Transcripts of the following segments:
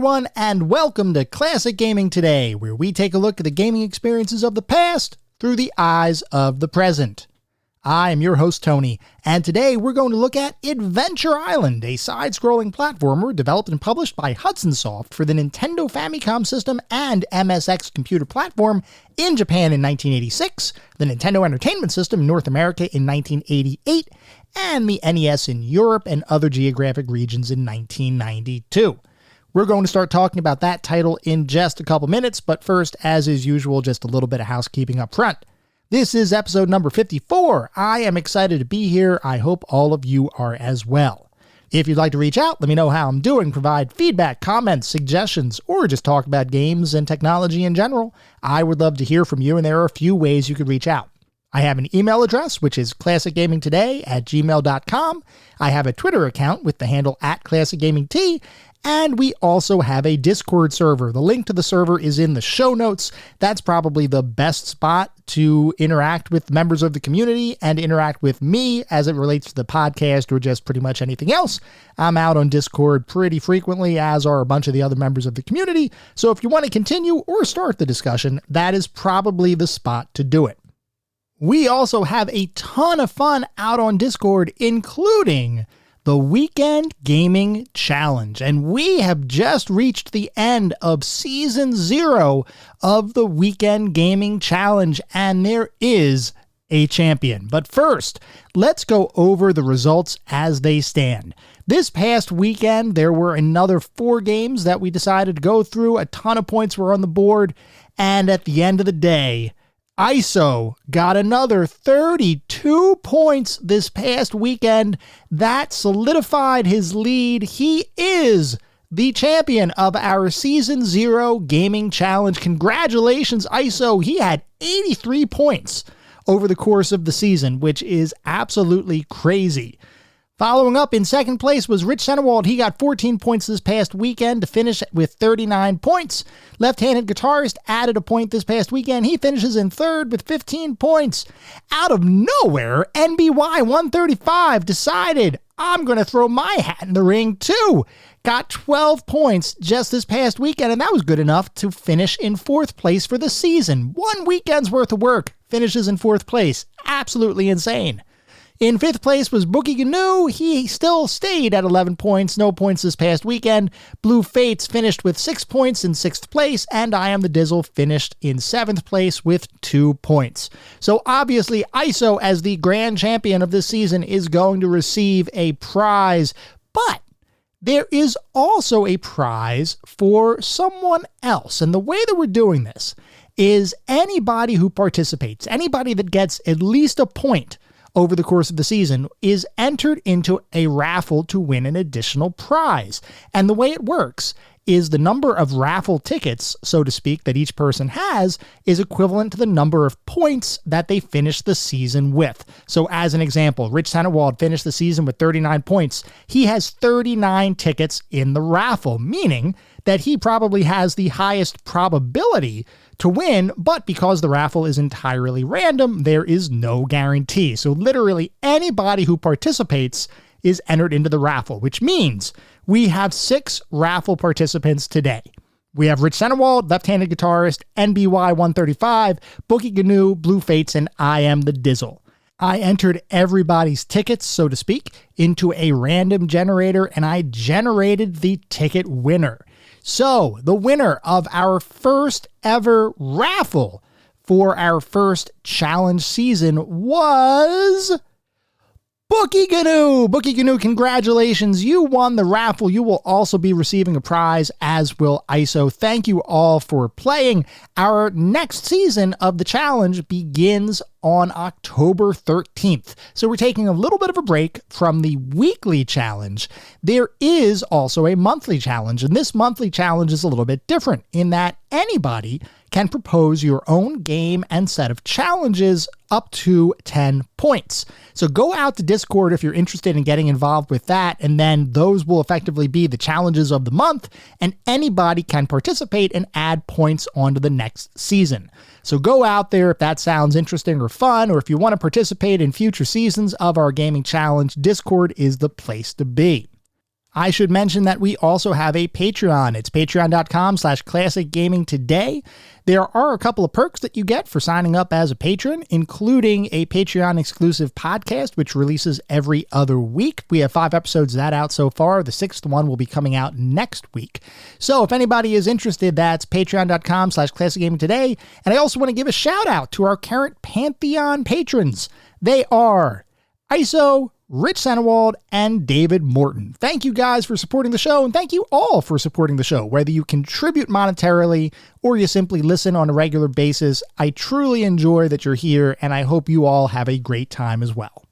everyone, and welcome to Classic Gaming Today, where we take a look at the gaming experiences of the past through the eyes of the present. I am your host, Tony, and today we're going to look at Adventure Island, a side-scrolling platformer developed and published by Hudson Soft for the Nintendo Famicom system and MSX computer platform in Japan in 1986, the Nintendo Entertainment System in North America in 1988, and the NES in Europe and other geographic regions in 1992. We're going to start talking about that title in just a couple minutes, but first, as is usual, just a little bit of housekeeping up front. This is episode number 54. I am excited to be here. I hope all of you are as well. If you'd like to reach out, let me know how I'm doing, provide feedback, comments, suggestions, or just talk about games and technology in general. I would love to hear from you, and there are a few ways you could reach out. I have an email address, which is classicgamingtoday@gmail.com. I have a Twitter account with the handle @classicgamingt, and we also have a Discord server. The link to the server is in the show notes. That's probably the best spot to interact with members of the community and interact with me as it relates to the podcast or just pretty much anything else. I'm out on Discord pretty frequently, as are a bunch of the other members of the community. So if you want to continue or start the discussion, that is probably the spot to do it. We also have a ton of fun out on Discord, including the Weekend Gaming Challenge. And we have just reached the end of Season 0 of the Weekend Gaming Challenge, and there is a champion. But first, let's go over the results as they stand. This past weekend, there were another 4 games that we decided to go through. A ton of points were on the board, and at the end of the day, ISO got another 32 points this past weekend. That solidified his lead. He is the champion of our Season 0 Gaming Challenge. Congratulations, ISO. He had 83 points over the course of the season, which is absolutely crazy. Following up in second place was Rich Centerwald. He got 14 points this past weekend to finish with 39 points. Left-handed guitarist added a point this past weekend. He finishes in third with 15 points. Out of nowhere, NBY 135 decided, I'm going to throw my hat in the ring too. Got 12 points just this past weekend, and that was good enough to finish in fourth place for the season. 1 weekend's worth of work, finishes in fourth place. Absolutely insane. In fifth place was Bookie Gnu. He still stayed at 11 points, no points this past weekend. Blue Fates finished with 6 points in sixth place, and I Am the Dizzle finished in seventh place with 2 points. So obviously, ISO, as the grand champion of this season, is going to receive a prize, but there is also a prize for someone else. And the way that we're doing this is anybody who participates, anybody that gets at least a point over the course of the season, is entered into a raffle to win an additional prize. And the way it works is the number of raffle tickets, so to speak, that each person has is equivalent to the number of points that they finish the season with. So as an example, Rich Centerwald finished the season with 39 points. He has 39 tickets in the raffle, meaning that he probably has the highest probability to win, but because the raffle is entirely random, there is no guarantee. So literally anybody who participates is entered into the raffle, which means we have 6 raffle participants today. We have Rich Centerwald, left-handed guitarist, NBY 135, Bookie Gnu, Blue Fates, and I Am the Dizzle. I entered everybody's tickets, so to speak, into a random generator, and I generated the ticket winner. So, the winner of our first ever raffle for our first challenge season was Bookie Gnu. Bookie Gnu, congratulations. You won the raffle. You will also be receiving a prize, as will ISO. Thank you all for playing. Our next season of the challenge begins on October 13th. So we're taking a little bit of a break from the weekly challenge. There is also a monthly challenge, and this monthly challenge is a little bit different in that anybody can propose your own game and set of challenges up to 10 points. So go out to Discord if you're interested in getting involved with that, and then those will effectively be the challenges of the month, and anybody can participate and add points onto the next season. So go out there if that sounds interesting or fun, or if you want to participate in future seasons of our gaming challenge, Discord is the place to be. I should mention that we also have a Patreon. It's patreon.com/classicgamingtoday. There are a couple of perks that you get for signing up as a patron, including a Patreon exclusive podcast, which releases every other week. We have 5 episodes of that out so far. The 6th one will be coming out next week. So if anybody is interested, that's patreon.com/classicgamingtoday. And I also want to give a shout out to our current Pantheon patrons. They are ISO, Rich Senewald, and David Morton. Thank you guys for supporting the show, and thank you all for supporting the show, whether you contribute monetarily or you simply listen on a regular basis. I truly enjoy that you're here, and I hope you all have a great time as well.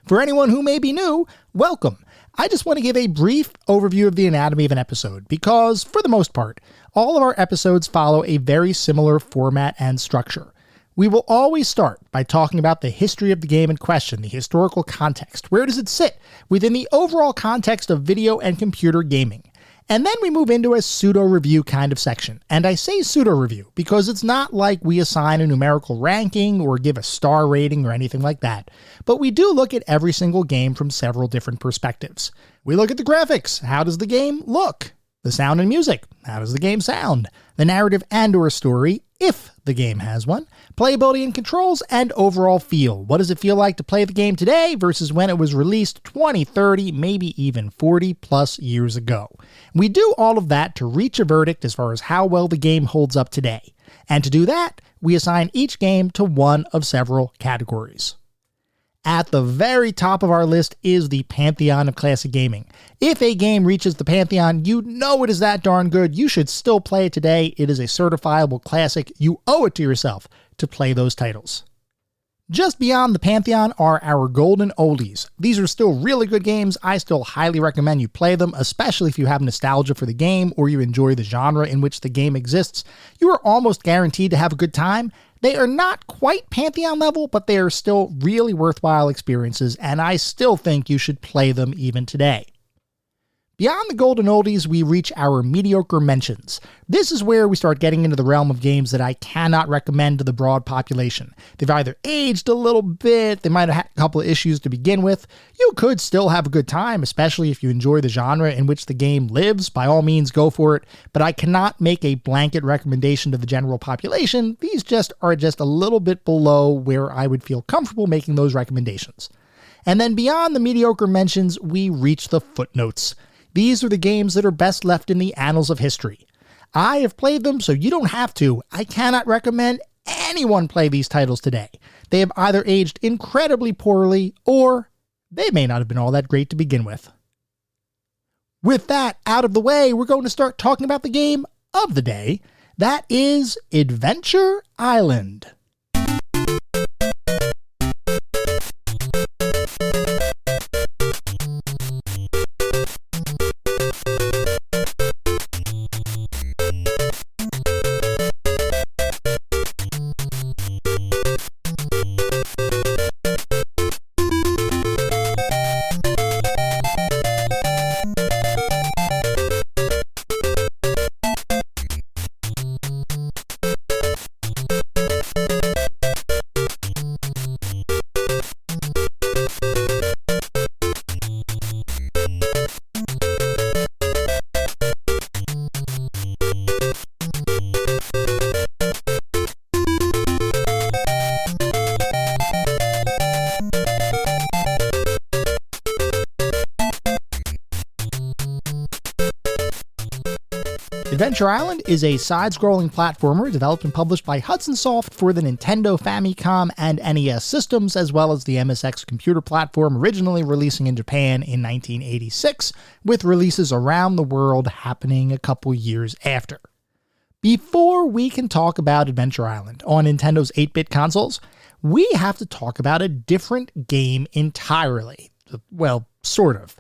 For anyone who may be new, welcome. I just want to give a brief overview of the anatomy of an episode, because, for the most part, all of our episodes follow a very similar format and structure. We will always start by talking about the history of the game in question, the historical context. Where does it sit within the overall context of video and computer gaming? And then we move into a pseudo-review kind of section. And I say pseudo-review because it's not like we assign a numerical ranking or give a star rating or anything like that. But we do look at every single game from several different perspectives. We look at the graphics. How does the game look? The sound and music. How does the game sound? The narrative and/or story, if the game has one. Playability and controls, and overall feel. What does it feel like to play the game today versus when it was released 20, 30, maybe even 40 plus years ago? We do all of that to reach a verdict as far as how well the game holds up today. And to do that, we assign each game to one of several categories. At the very top of our list is the Pantheon of Classic Gaming. If a game reaches the Pantheon, you know it is that darn good. You should still play it today. It is a certifiable classic. You owe it to yourself to play those titles. Just beyond the Pantheon are our golden oldies. These are still really good games. I still highly recommend you play them, especially if you have nostalgia for the game or you enjoy the genre in which the game exists. You are almost guaranteed to have a good time. They are not quite Pantheon level, but they are still really worthwhile experiences, and I still think you should play them even today. Beyond the golden oldies, we reach our mediocre mentions. This is where we start getting into the realm of games that I cannot recommend to the broad population. They've either aged a little bit, they might have had a couple of issues to begin with. You could still have a good time, especially if you enjoy the genre in which the game lives. By all means, go for it, but I cannot make a blanket recommendation to the general population. These are just a little bit below where I would feel comfortable making those recommendations. And then beyond the mediocre mentions, we reach the footnotes. These are the games that are best left in the annals of history. I have played them, so you don't have to. I cannot recommend anyone play these titles today. They have either aged incredibly poorly, or they may not have been all that great to begin with. With that out of the way, we're going to start talking about the game of the day. That is Adventure Island. Adventure Island is a side-scrolling platformer developed and published by Hudson Soft for the Nintendo Famicom and NES systems, as well as the MSX computer platform, originally releasing in Japan in 1986, with releases around the world happening a couple years after. Before we can talk about Adventure Island on Nintendo's 8-bit consoles, we have to talk about a different game entirely. Well, sort of.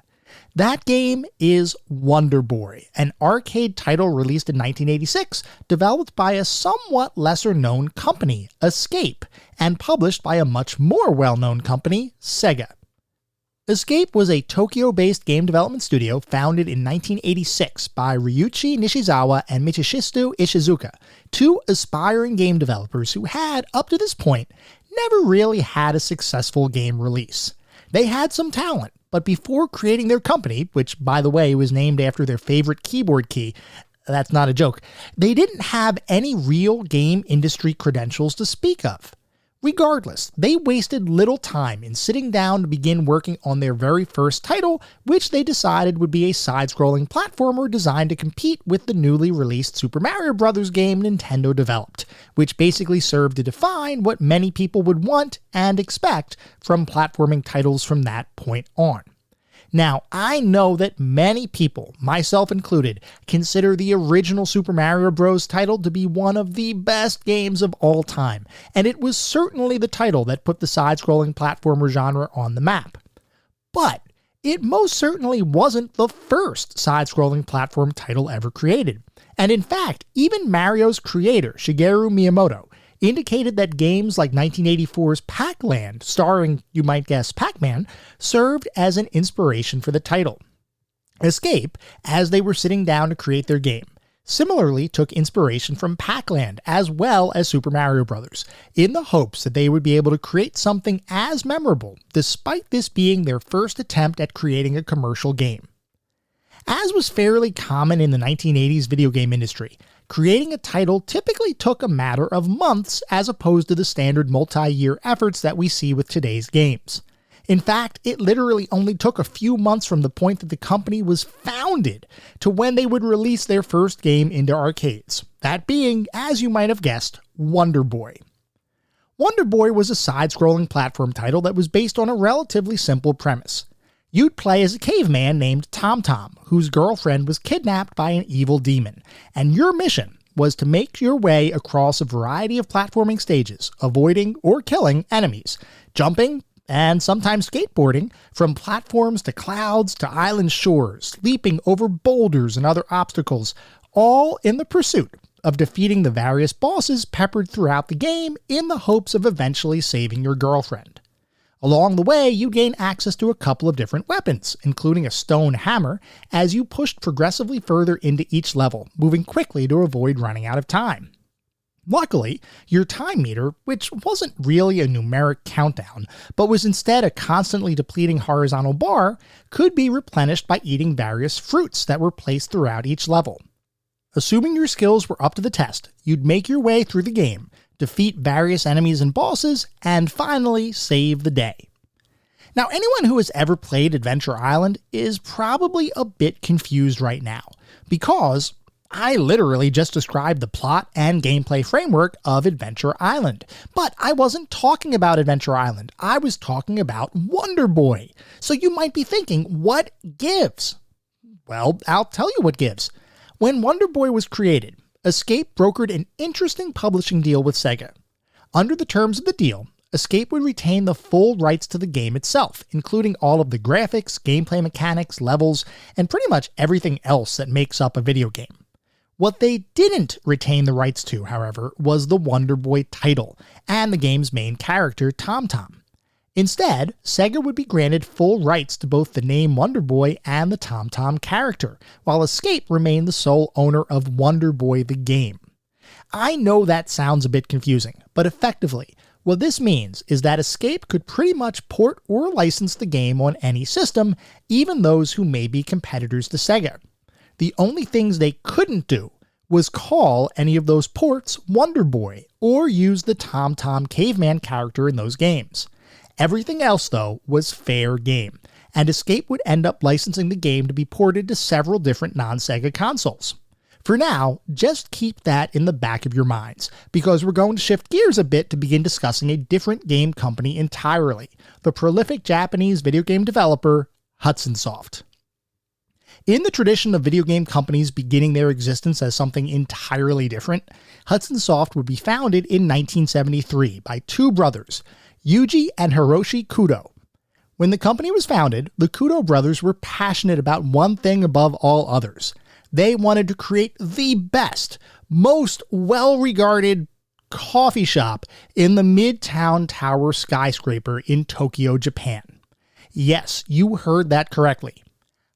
That game is Wonder Boy, an arcade title released in 1986, developed by a somewhat lesser-known company, Escape, and published by a much more well-known company, Sega. Escape was a Tokyo-based game development studio founded in 1986 by Ryuichi Nishizawa and Michishito Ishizuka, two aspiring game developers who had, up to this point, never really had a successful game release. They had some talent, but before creating their company, which by the way was named after their favorite keyboard key, that's not a joke, they didn't have any real game industry credentials to speak of. Regardless, they wasted little time in sitting down to begin working on their very first title, which they decided would be a side-scrolling platformer designed to compete with the newly released Super Mario Bros. Game Nintendo developed, which basically served to define what many people would want and expect from platforming titles from that point on. Now, I know that many people, myself included, consider the original Super Mario Bros. Title to be one of the best games of all time, and it was certainly the title that put the side-scrolling platformer genre on the map. But it most certainly wasn't the first side-scrolling platform title ever created. And in fact, even Mario's creator, Shigeru Miyamoto, indicated that games like 1984's Pac-Land, starring, you might guess, Pac-Man, served as an inspiration for the title. Escape, as they were sitting down to create their game, similarly took inspiration from Pac-Land as well as Super Mario Bros., in the hopes that they would be able to create something as memorable, despite this being their first attempt at creating a commercial game. As was fairly common in the 1980s video game industry, creating a title typically took a matter of months as opposed to the standard multi-year efforts that we see with today's games. In fact, it literally only took a few months from the point that the company was founded to when they would release their first game into arcades. That being, as you might have guessed, Wonder Boy. Wonder Boy was a side-scrolling platform title that was based on a relatively simple premise. You'd play as a caveman named Tom Tom, whose girlfriend was kidnapped by an evil demon, and your mission was to make your way across a variety of platforming stages, avoiding or killing enemies, jumping, and sometimes skateboarding, from platforms to clouds to island shores, leaping over boulders and other obstacles, all in the pursuit of defeating the various bosses peppered throughout the game in the hopes of eventually saving your girlfriend. Along the way, you gain access to a couple of different weapons, including a stone hammer, as you pushed progressively further into each level, moving quickly to avoid running out of time. Luckily, your time meter, which wasn't really a numeric countdown, but was instead a constantly depleting horizontal bar, could be replenished by eating various fruits that were placed throughout each level. Assuming your skills were up to the test, you'd make your way through the game, defeat various enemies and bosses, and finally save the day. Now, anyone who has ever played Adventure Island is probably a bit confused right now, because I literally just described the plot and gameplay framework of Adventure Island. But I wasn't talking about Adventure Island, I was talking about Wonder Boy. So you might be thinking, what gives? Well, I'll tell you what gives. When Wonder Boy was created, Escape brokered an interesting publishing deal with Sega. Under the terms of the deal, Escape would retain the full rights to the game itself, including all of the graphics, gameplay mechanics, levels, and pretty much everything else that makes up a video game. What they didn't retain the rights to, however, was the Wonder Boy title and the game's main character, Tom Tom. Instead, Sega would be granted full rights to both the name Wonder Boy and the Tom Tom character, while Escape remained the sole owner of Wonder Boy the game. I know that sounds a bit confusing, but effectively, what this means is that Escape could pretty much port or license the game on any system, even those who may be competitors to Sega. The only things they couldn't do was call any of those ports Wonder Boy, or use the Tom Tom caveman character in those games. Everything else, though, was fair game, and Escape would end up licensing the game to be ported to several different non-Sega consoles. For now, just keep that in the back of your minds, because we're going to shift gears a bit to begin discussing a different game company entirely, the prolific Japanese video game developer Hudson Soft. In the tradition of video game companies beginning their existence as something entirely different, Hudson Soft would be founded in 1973 by two brothers, Yuji and Hiroshi Kudo. When the company was founded, the Kudo brothers were passionate about one thing above all others. They wanted to create the best, most well-regarded coffee shop in the Midtown Tower skyscraper in Tokyo, Japan. Yes, you heard that correctly.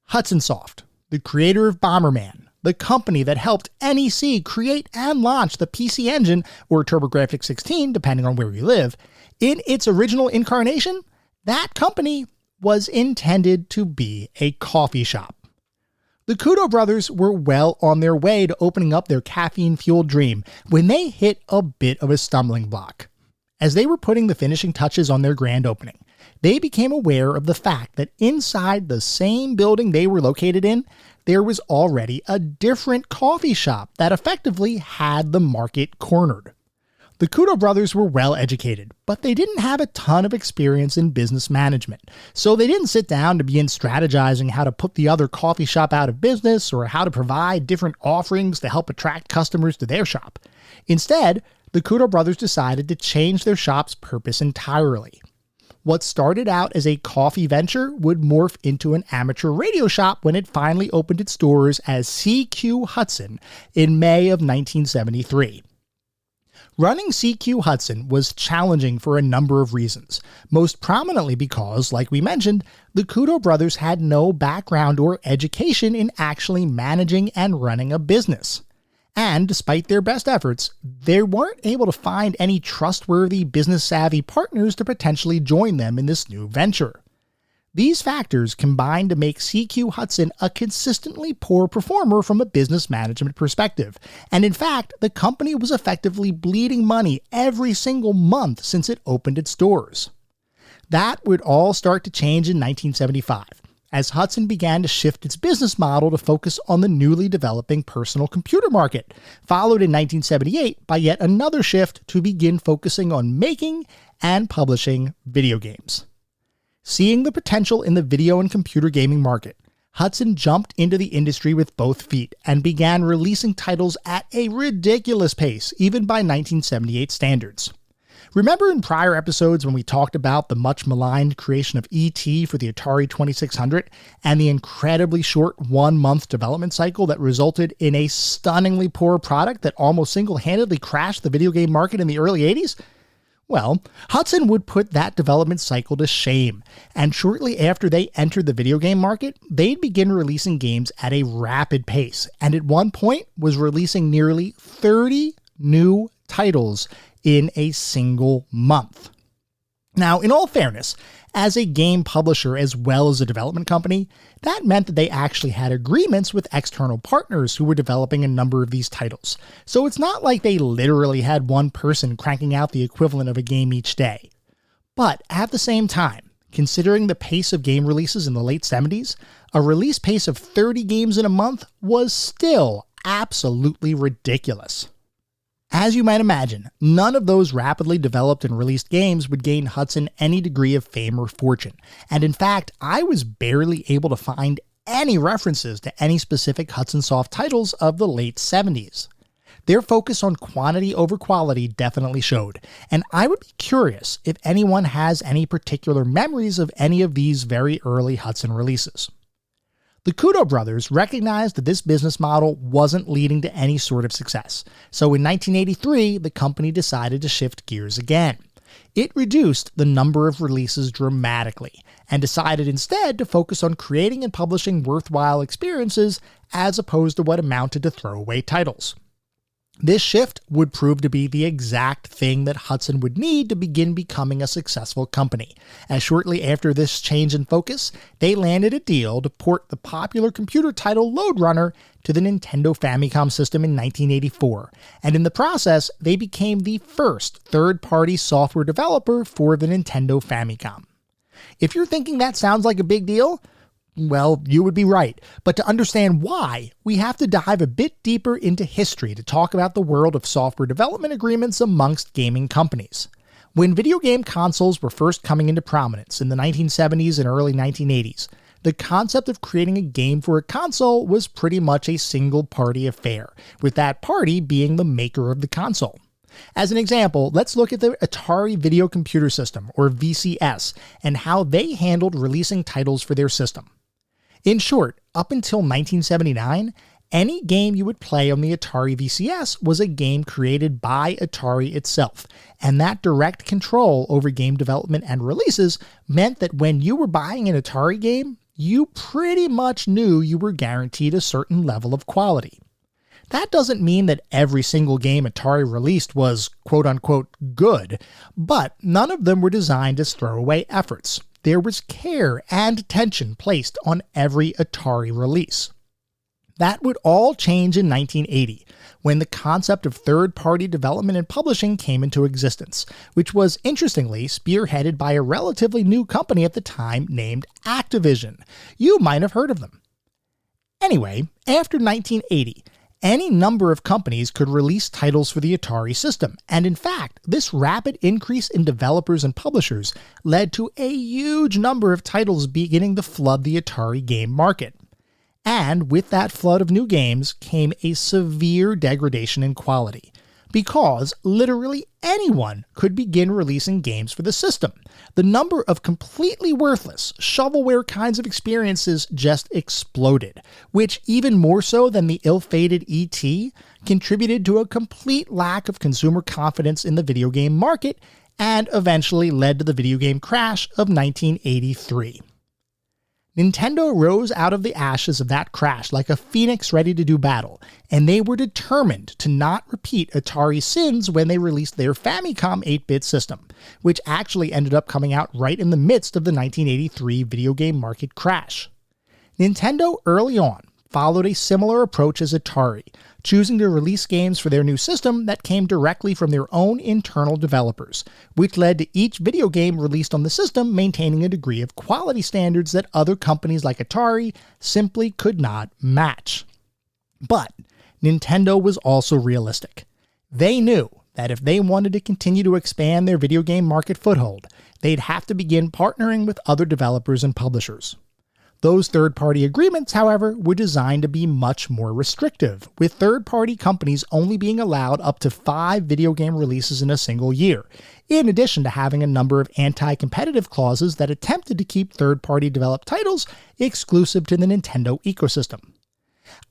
Hudson Soft, the creator of Bomberman, the company that helped NEC create and launch the PC Engine, or TurboGrafx 16, depending on where you live, in its original incarnation, that company was intended to be a coffee shop. The Kudo brothers were well on their way to opening up their caffeine-fueled dream when they hit a bit of a stumbling block. As they were putting the finishing touches on their grand opening, they became aware of the fact that inside the same building they were located in, there was already a different coffee shop that effectively had the market cornered. The Kudo brothers were well educated, but they didn't have a ton of experience in business management, so they didn't sit down to begin strategizing how to put the other coffee shop out of business or how to provide different offerings to help attract customers to their shop. Instead, the Kudo brothers decided to change their shop's purpose entirely. What started out as a coffee venture would morph into an amateur radio shop when it finally opened its doors as CQ Hudson in May of 1973. Running CQ Hudson was challenging for a number of reasons, most prominently because, like we mentioned, the Kudo brothers had no background or education in actually managing and running a business. And despite their best efforts, they weren't able to find any trustworthy business-savvy partners to potentially join them in this new venture. These factors combined to make CQ Hudson a consistently poor performer from a business management perspective, and in fact, the company was effectively bleeding money every single month since it opened its doors. That would all start to change in 1975, as Hudson began to shift its business model to focus on the newly developing personal computer market, followed in 1978 by yet another shift to begin focusing on making and publishing video games. Seeing the potential in the video and computer gaming market, Hudson jumped into the industry with both feet and began releasing titles at a ridiculous pace, even by 1978 standards. Remember in prior episodes when we talked about the much maligned creation of E.T. for the Atari 2600 and the incredibly short 1-month development cycle that resulted in a stunningly poor product that almost single-handedly crashed the video game market in the early 80s? Well, Hudson would put that development cycle to shame, and shortly after they entered the video game market, they'd begin releasing games at a rapid pace, and at one point was releasing nearly 30 new titles in a single month. Now, in all fairness, as a game publisher as well as a development company, that meant that they actually had agreements with external partners who were developing a number of these titles. So it's not like they literally had one person cranking out the equivalent of a game each day. But at the same time, considering the pace of game releases in the late 70s, a release pace of 30 games in a month was still absolutely ridiculous. As you might imagine, none of those rapidly developed and released games would gain Hudson any degree of fame or fortune, and in fact, I was barely able to find any references to any specific Hudson Soft titles of the late 70s. Their focus on quantity over quality definitely showed, and I would be curious if anyone has any particular memories of any of these very early Hudson releases. The Kudo brothers recognized that this business model wasn't leading to any sort of success, so in 1983, the company decided to shift gears again. It reduced the number of releases dramatically, and decided instead to focus on creating and publishing worthwhile experiences as opposed to what amounted to throwaway titles. This shift would prove to be the exact thing that Hudson would need to begin becoming a successful company, as shortly after this change in focus, they landed a deal to port the popular computer title Lode Runner to the Nintendo Famicom system in 1984, and in the process, they became the first third-party software developer for the Nintendo Famicom. If you're thinking that sounds like a big deal, well, you would be right, but to understand why, we have to dive a bit deeper into history to talk about the world of software development agreements amongst gaming companies. When video game consoles were first coming into prominence in the 1970s and early 1980s, the concept of creating a game for a console was pretty much a single-party affair, with that party being the maker of the console. As an example, let's look at the Atari Video Computer System, or VCS, and how they handled releasing titles for their system. In short, up until 1979, any game you would play on the Atari VCS was a game created by Atari itself, and that direct control over game development and releases meant that when you were buying an Atari game, you pretty much knew you were guaranteed a certain level of quality. That doesn't mean that every single game Atari released was quote-unquote good, but none of them were designed as throwaway efforts. there was care and attention placed on every Atari release. That would all change in 1980, when the concept of third-party development and publishing came into existence, which was interestingly spearheaded by a relatively new company at the time named Activision. You might have heard of them. Anyway, after 1980, any number of companies could release titles for the Atari system, and in fact, this rapid increase in developers and publishers led to a huge number of titles beginning to flood the Atari game market. And with that flood of new games came a severe degradation in quality, because literally anyone could begin releasing games for the system. The number of completely worthless, shovelware kinds of experiences just exploded, which even more so than the ill-fated E.T., contributed to a complete lack of consumer confidence in the video game market and eventually led to the video game crash of 1983. Nintendo rose out of the ashes of that crash like a phoenix ready to do battle, and they were determined to not repeat Atari's sins when they released their Famicom 8-bit system, which actually ended up coming out right in the midst of the 1983 video game market crash. Nintendo early on followed a similar approach as Atari, choosing to release games for their new system that came directly from their own internal developers, which led to each video game released on the system maintaining a degree of quality standards that other companies like Atari simply could not match. But Nintendo was also realistic. They knew that if they wanted to continue to expand their video game market foothold, they'd have to begin partnering with other developers and publishers. Those third-party agreements, however, were designed to be much more restrictive, with third-party companies only being allowed up to 5 video game releases in a single year, in addition to having a number of anti-competitive clauses that attempted to keep third-party developed titles exclusive to the Nintendo ecosystem.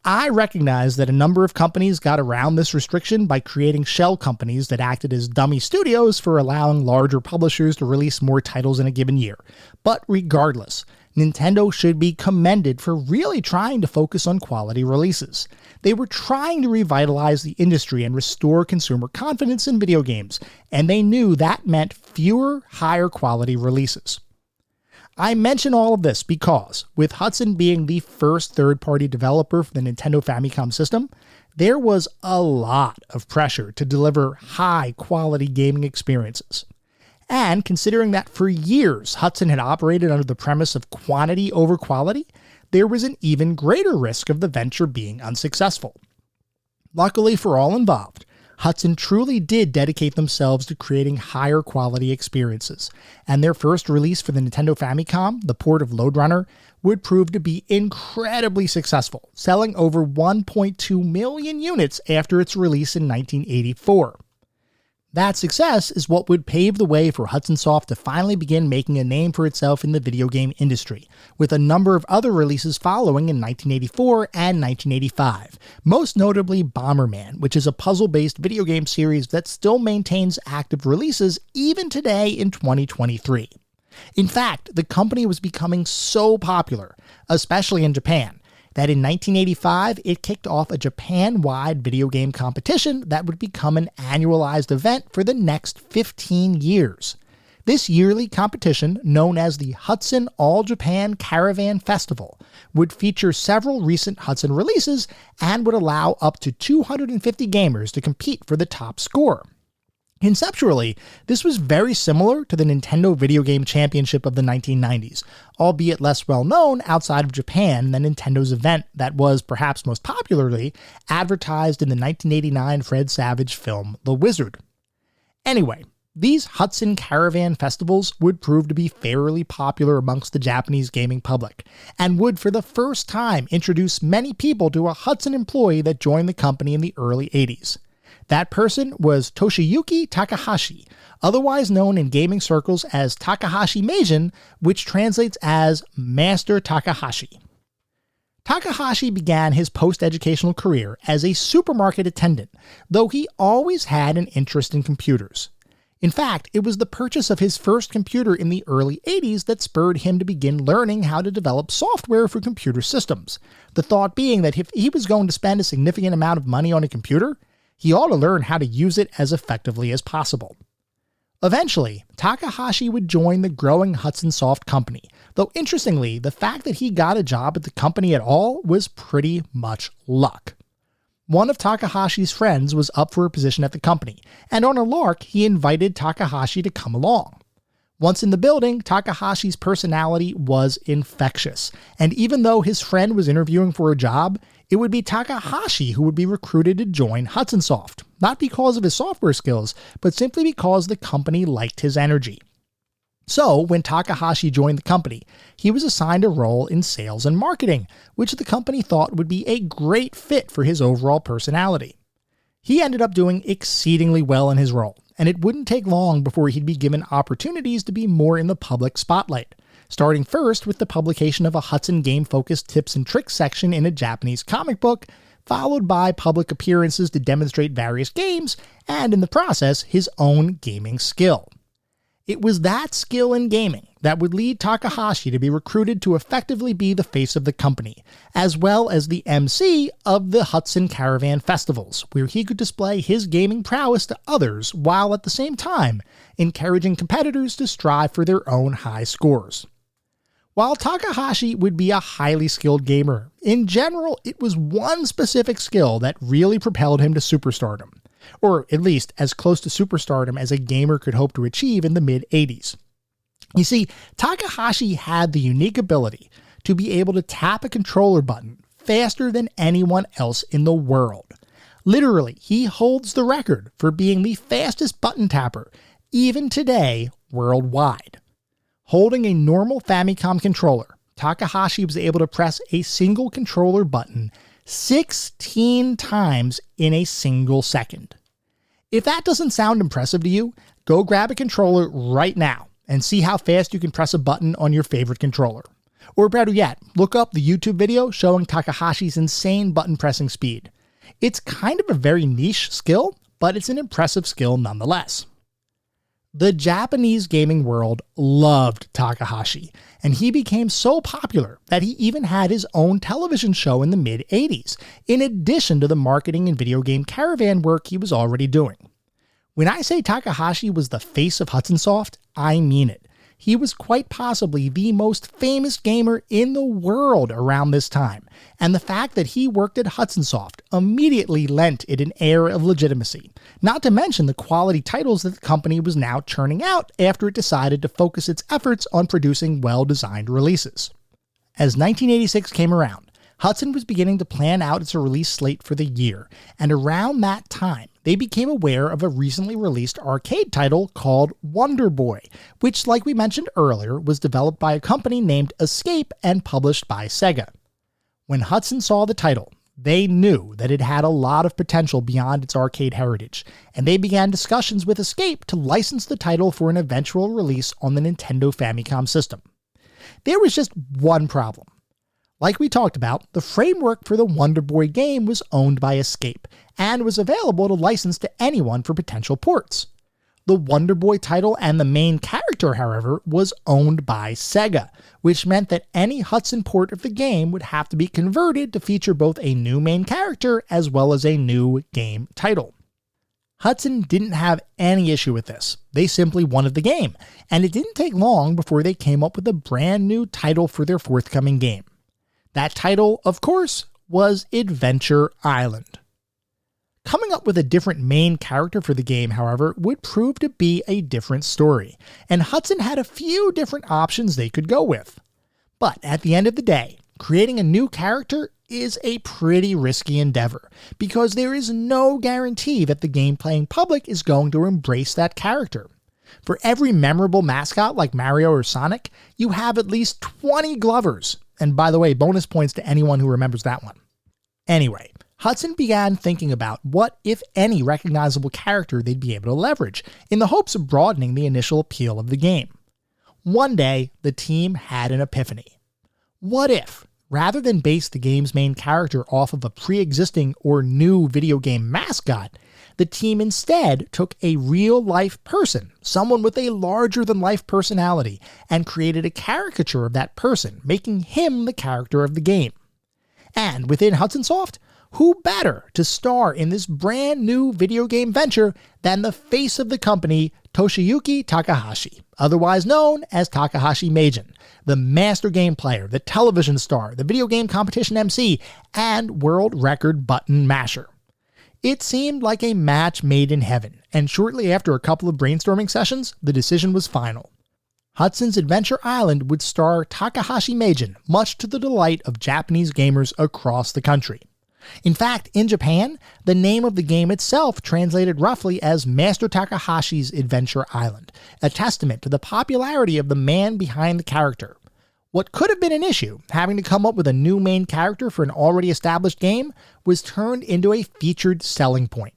I recognize that a number of companies got around this restriction by creating shell companies that acted as dummy studios for allowing larger publishers to release more titles in a given year, but regardless, Nintendo should be commended for really trying to focus on quality releases. They were trying to revitalize the industry and restore consumer confidence in video games, and they knew that meant fewer, higher quality releases. I mention all of this because, with Hudson being the first third-party developer for the Nintendo Famicom system, there was a lot of pressure to deliver high-quality gaming experiences. And considering that for years Hudson had operated under the premise of quantity over quality, there was an even greater risk of the venture being unsuccessful. Luckily for all involved, Hudson truly did dedicate themselves to creating higher quality experiences, and their first release for the Nintendo Famicom, the port of Lode Runner, would prove to be incredibly successful, selling over 1.2 million units after its release in 1984. That success is what would pave the way for Hudson Soft to finally begin making a name for itself in the video game industry, with a number of other releases following in 1984 and 1985, most notably Bomberman, which is a puzzle-based video game series that still maintains active releases even today in 2023. In fact, the company was becoming so popular, especially in Japan, that in 1985 it kicked off a Japan-wide video game competition that would become an annualized event for the next 15 years. This yearly competition, known as the Hudson All-Japan Caravan Festival, would feature several recent Hudson releases and would allow up to 250 gamers to compete for the top score. Conceptually, this was very similar to the Nintendo Video Game Championship of the 1990s, albeit less well known outside of Japan than Nintendo's event that was, perhaps most popularly, advertised in the 1989 Fred Savage film The Wizard. Anyway, these Hudson Caravan Festivals would prove to be fairly popular amongst the Japanese gaming public, and would for the first time introduce many people to a Hudson employee that joined the company in the early 80s. That person was Toshiyuki Takahashi, otherwise known in gaming circles as Takahashi Meijin, which translates as Master Takahashi. Takahashi began his post-educational career as a supermarket attendant, though he always had an interest in computers. In fact, it was the purchase of his first computer in the early 80s that spurred him to begin learning how to develop software for computer systems, the thought being that if he was going to spend a significant amount of money on a computer, he ought to learn how to use it as effectively as possible. Eventually, Takahashi would join the growing Hudson Soft company, though interestingly, the fact that he got a job at the company at all was pretty much luck. One of Takahashi's friends was up for a position at the company, and on a lark, he invited Takahashi to come along. Once in the building, Takahashi's personality was infectious, and even though his friend was interviewing for a job, it would be Takahashi who would be recruited to join Hudson Soft, not because of his software skills, but simply because the company liked his energy. So, when Takahashi joined the company, he was assigned a role in sales and marketing, which the company thought would be a great fit for his overall personality. He ended up doing exceedingly well in his role, and it wouldn't take long before he'd be given opportunities to be more in the public spotlight, starting first with the publication of a Hudson game-focused tips and tricks section in a Japanese comic book, followed by public appearances to demonstrate various games, and in the process, his own gaming skill. It was that skill in gaming that would lead Takahashi to be recruited to effectively be the face of the company, as well as the MC of the Hudson Caravan Festivals, where he could display his gaming prowess to others while at the same time encouraging competitors to strive for their own high scores. While Takahashi would be a highly skilled gamer, in general it was one specific skill that really propelled him to superstardom, or at least as close to superstardom as a gamer could hope to achieve in the mid-80s. You see, Takahashi had the unique ability to be able to tap a controller button faster than anyone else in the world. Literally, he holds the record for being the fastest button tapper, even today, worldwide. Holding a normal Famicom controller, Takahashi was able to press a single controller button 16 times in a single second. If that doesn't sound impressive to you, go grab a controller right now and see how fast you can press a button on your favorite controller. Or better yet, look up the YouTube video showing Takahashi's insane button pressing speed. It's kind of a very niche skill, but it's an impressive skill nonetheless. The Japanese gaming world loved Takahashi, and he became so popular that he even had his own television show in the mid-80s, in addition to the marketing and video game caravan work he was already doing. When I say Takahashi was the face of Hudson Soft, I mean it. He was quite possibly the most famous gamer in the world around this time, and the fact that he worked at Hudson Soft immediately lent it an air of legitimacy, not to mention the quality titles that the company was now churning out after it decided to focus its efforts on producing well-designed releases. As 1986 came around, Hudson was beginning to plan out its release slate for the year, and around that time, they became aware of a recently released arcade title called Wonder Boy, which, like we mentioned earlier, was developed by a company named Escape and published by Sega. When Hudson saw the title, they knew that it had a lot of potential beyond its arcade heritage, and they began discussions with Escape to license the title for an eventual release on the Nintendo Famicom system. There was just one problem. Like we talked about, the framework for the Wonder Boy game was owned by Escape, and was available to license to anyone for potential ports. The Wonder Boy title and the main character, however, was owned by Sega, which meant that any Hudson port of the game would have to be converted to feature both a new main character as well as a new game title. Hudson didn't have any issue with this. They simply wanted the game, and it didn't take long before they came up with a brand new title for their forthcoming game. That title, of course, was Adventure Island. Coming up with a different main character for the game, however, would prove to be a different story, and Hudson had a few different options they could go with. But at the end of the day, creating a new character is a pretty risky endeavor, because there is no guarantee that the game-playing public is going to embrace that character. For every memorable mascot like Mario or Sonic, you have at least 20 Glovers. And by the way, bonus points to anyone who remembers that one. Anyway, Hudson began thinking about what, if any, recognizable character they'd be able to leverage, in the hopes of broadening the initial appeal of the game. One day, the team had an epiphany. What if, rather than base the game's main character off of a pre-existing or new video game mascot, the team instead took a real-life person, someone with a larger-than-life personality, and created a caricature of that person, making him the character of the game. And within Hudson Soft, who better to star in this brand new video game venture than the face of the company, Toshiyuki Takahashi, otherwise known as Takahashi Meijin, the master game player, the television star, the video game competition MC, and world record button masher. It seemed like a match made in heaven, and shortly after a couple of brainstorming sessions, the decision was final. Hudson's Adventure Island would star Takahashi Meijin, much to the delight of Japanese gamers across the country. In fact, in Japan, the name of the game itself translated roughly as Master Takahashi's Adventure Island, a testament to the popularity of the man behind the character. What could have been an issue, having to come up with a new main character for an already established game, was turned into a featured selling point.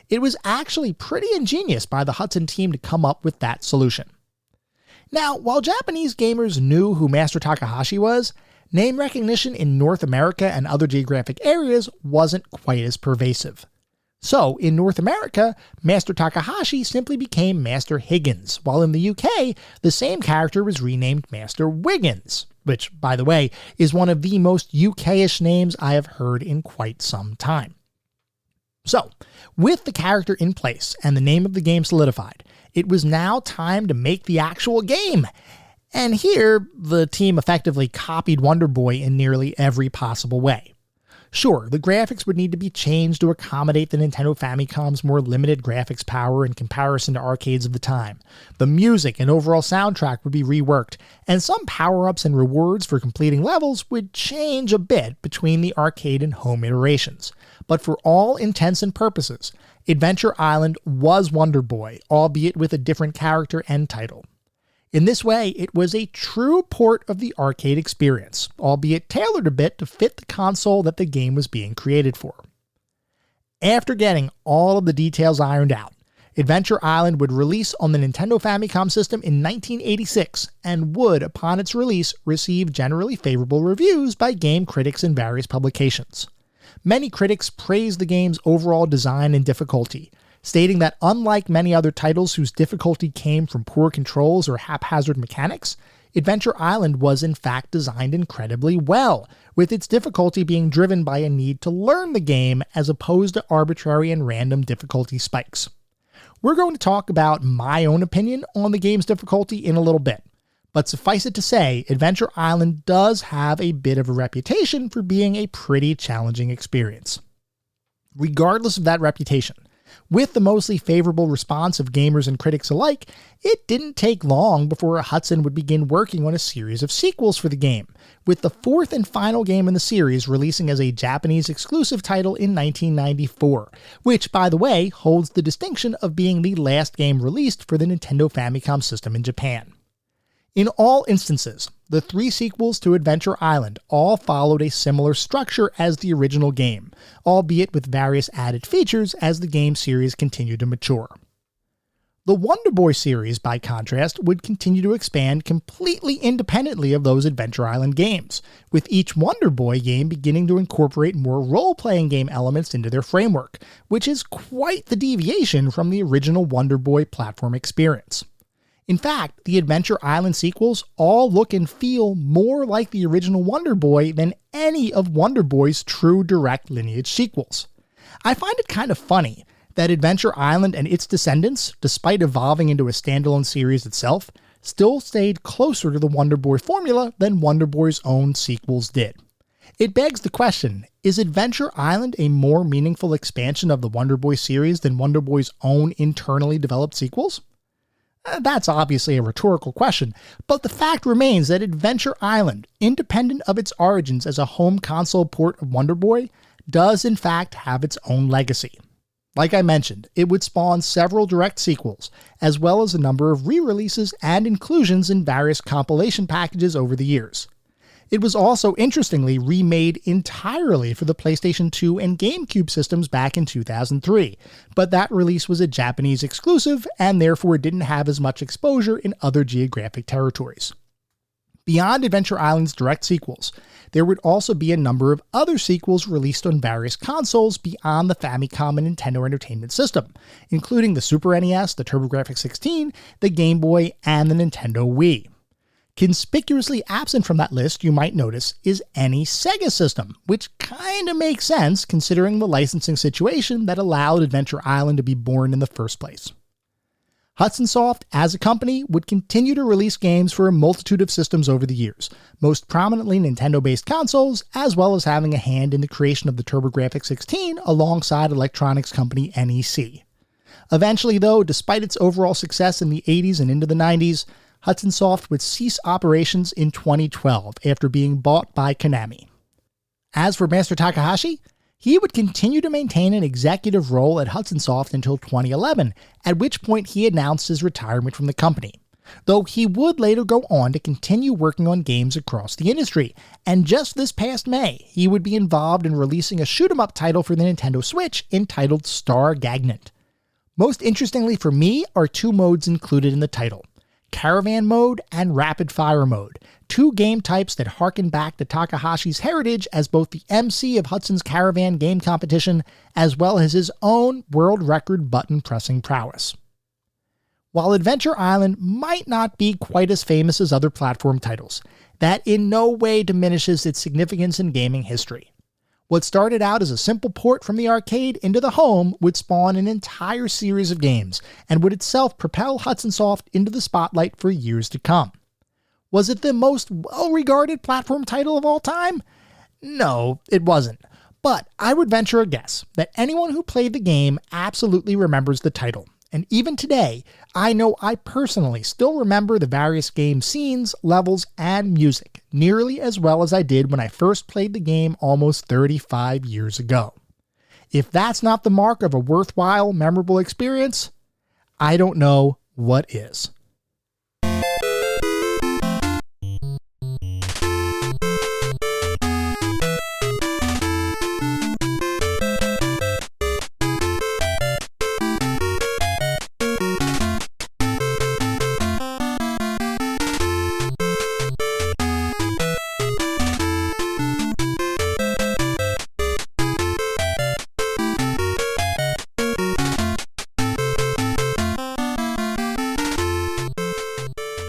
It was actually pretty ingenious by the Hudson team to come up with that solution. Now, while Japanese gamers knew who Master Takahashi was, name recognition in North America and other geographic areas wasn't quite as pervasive. So, in North America, Master Takahashi simply became Master Higgins, while in the UK, the same character was renamed Master Wiggins, which, by the way, is one of the most UK-ish names I have heard in quite some time. So, with the character in place and the name of the game solidified, it was now time to make the actual game. And here, the team effectively copied Wonder Boy in nearly every possible way. Sure, the graphics would need to be changed to accommodate the Nintendo Famicom's more limited graphics power in comparison to arcades of the time. The music and overall soundtrack would be reworked, and some power-ups and rewards for completing levels would change a bit between the arcade and home iterations. But for all intents and purposes, Adventure Island was Wonder Boy, albeit with a different character and title. In this way, it was a true port of the arcade experience, albeit tailored a bit to fit the console that the game was being created for. After getting all of the details ironed out, Adventure Island would release on the Nintendo Famicom system in 1986 and would, upon its release, receive generally favorable reviews by game critics in various publications. Many critics praised the game's overall design and difficulty, stating that unlike many other titles whose difficulty came from poor controls or haphazard mechanics, Adventure Island was in fact designed incredibly well, with its difficulty being driven by a need to learn the game as opposed to arbitrary and random difficulty spikes. We're going to talk about my own opinion on the game's difficulty in a little bit, but suffice it to say, Adventure Island does have a bit of a reputation for being a pretty challenging experience. Regardless of that reputation, with the mostly favorable response of gamers and critics alike, it didn't take long before Hudson would begin working on a series of sequels for the game, with the fourth and final game in the series releasing as a Japanese exclusive title in 1994, which, by the way, holds the distinction of being the last game released for the Nintendo Famicom system in Japan. In all instances, the three sequels to Adventure Island all followed a similar structure as the original game, albeit with various added features as the game series continued to mature. The Wonder Boy series, by contrast, would continue to expand completely independently of those Adventure Island games, with each Wonder Boy game beginning to incorporate more role-playing game elements into their framework, which is quite the deviation from the original Wonder Boy platform experience. In fact, the Adventure Island sequels all look and feel more like the original Wonder Boy than any of Wonder Boy's true direct lineage sequels. I find it kind of funny that Adventure Island and its descendants, despite evolving into a standalone series itself, still stayed closer to the Wonder Boy formula than Wonder Boy's own sequels did. It begs the question, is Adventure Island a more meaningful expansion of the Wonder Boy series than Wonder Boy's own internally developed sequels? That's obviously a rhetorical question, but the fact remains that Adventure Island, independent of its origins as a home console port of Wonder Boy, does in fact have its own legacy. Like I mentioned, it would spawn several direct sequels, as well as a number of re-releases and inclusions in various compilation packages over the years. It was also interestingly remade entirely for the PlayStation 2 and GameCube systems back in 2003, but that release was a Japanese exclusive and therefore didn't have as much exposure in other geographic territories. Beyond Adventure Island's direct sequels, there would also be a number of other sequels released on various consoles beyond the Famicom and Nintendo Entertainment System, including the Super NES, the TurboGrafx-16, the Game Boy, and the Nintendo Wii. Conspicuously absent from that list, you might notice, is any Sega system, which kinda makes sense considering the licensing situation that allowed Adventure Island to be born in the first place. Hudson Soft, as a company, would continue to release games for a multitude of systems over the years, most prominently Nintendo-based consoles, as well as having a hand in the creation of the TurboGrafx-16 alongside electronics company NEC. Eventually, though, despite its overall success in the 80s and into the 90s, Hudson Soft would cease operations in 2012 after being bought by Konami. As for Master Takahashi, he would continue to maintain an executive role at Hudson Soft until 2011, at which point he announced his retirement from the company, though he would later go on to continue working on games across the industry, and just this past May, he would be involved in releasing a shoot-'em-up title for the Nintendo Switch entitled Star Gagnant. Most interestingly for me are two modes included in the title: Caravan Mode and Rapid Fire Mode, two game types that harken back to Takahashi's heritage as both the MC of Hudson's Caravan game competition as well as his own world record button pressing prowess. While Adventure Island might not be quite as famous as other platform titles, that in no way diminishes its significance in gaming history. What started out as a simple port from the arcade into the home would spawn an entire series of games, and would itself propel Hudson Soft into the spotlight for years to come. Was it the most well-regarded platform title of all time? No, it wasn't. But I would venture a guess that anyone who played the game absolutely remembers the title. And even today, I know I personally still remember the various game scenes, levels, and music nearly as well as I did when I first played the game almost 35 years ago. If that's not the mark of a worthwhile, memorable experience, I don't know what is.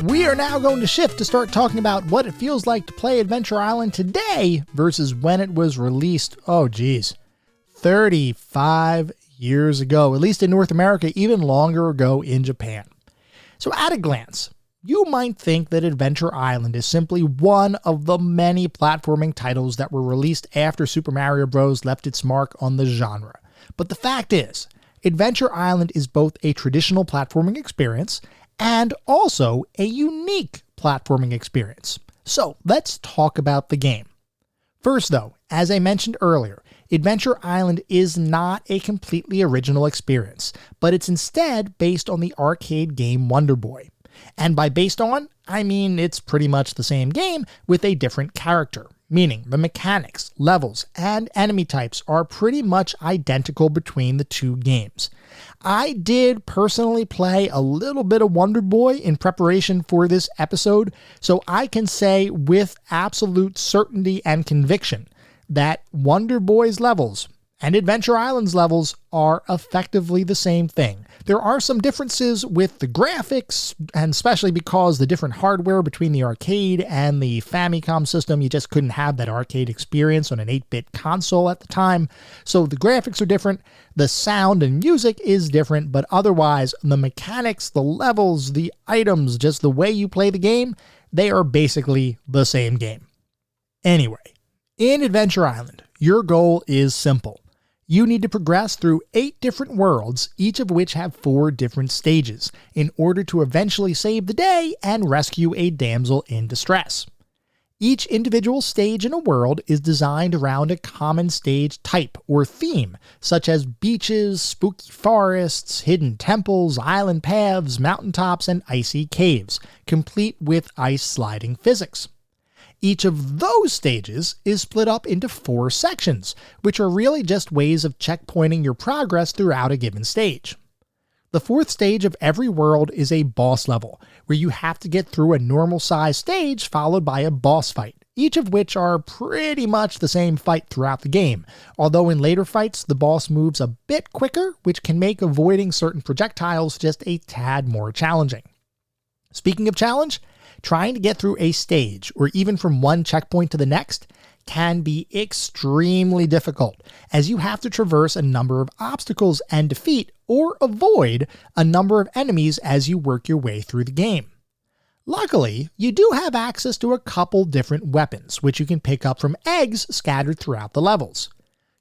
We are now going to shift to start talking about what it feels like to play Adventure Island today versus when it was released, 35 years ago, at least in North America, even longer ago in Japan. So at a glance, you might think that Adventure Island is simply one of the many platforming titles that were released after Super Mario Bros. Left its mark on the genre. But the fact is, Adventure Island is both a traditional platforming experience and also a unique platforming experience. So let's talk about the game. First though, as I mentioned earlier, Adventure Island is not a completely original experience, but it's instead based on the arcade game Wonder Boy. And by based on, I mean it's pretty much the same game with a different character, meaning the mechanics, levels, and enemy types are pretty much identical between the two games. I did personally play a little bit of Wonder Boy in preparation for this episode, so I can say with absolute certainty and conviction that Wonder Boy's levels and Adventure Island's levels are effectively the same thing. There are some differences with the graphics, and especially because the different hardware between the arcade and the Famicom system, you just couldn't have that arcade experience on an 8-bit console at the time. So the graphics are different, the sound and music is different, but otherwise the mechanics, the levels, the items, just the way you play the game, they are basically the same game. Anyway, in Adventure Island, your goal is simple. You need to progress through 8 different worlds, each of which have 4 different stages, in order to eventually save the day and rescue a damsel in distress. Each individual stage in a world is designed around a common stage type or theme, such as beaches, spooky forests, hidden temples, island paths, mountaintops, and icy caves, complete with ice sliding physics. Each of those stages is split up into 4 sections, which are really just ways of checkpointing your progress throughout a given stage. The 4th stage of every world is a boss level, where you have to get through a normal-sized stage followed by a boss fight, each of which are pretty much the same fight throughout the game, although in later fights the boss moves a bit quicker, which can make avoiding certain projectiles just a tad more challenging. Speaking of challenge, trying to get through a stage, or even from one checkpoint to the next, can be extremely difficult, as you have to traverse a number of obstacles and defeat or avoid a number of enemies as you work your way through the game. Luckily, you do have access to a couple different weapons, which you can pick up from eggs scattered throughout the levels.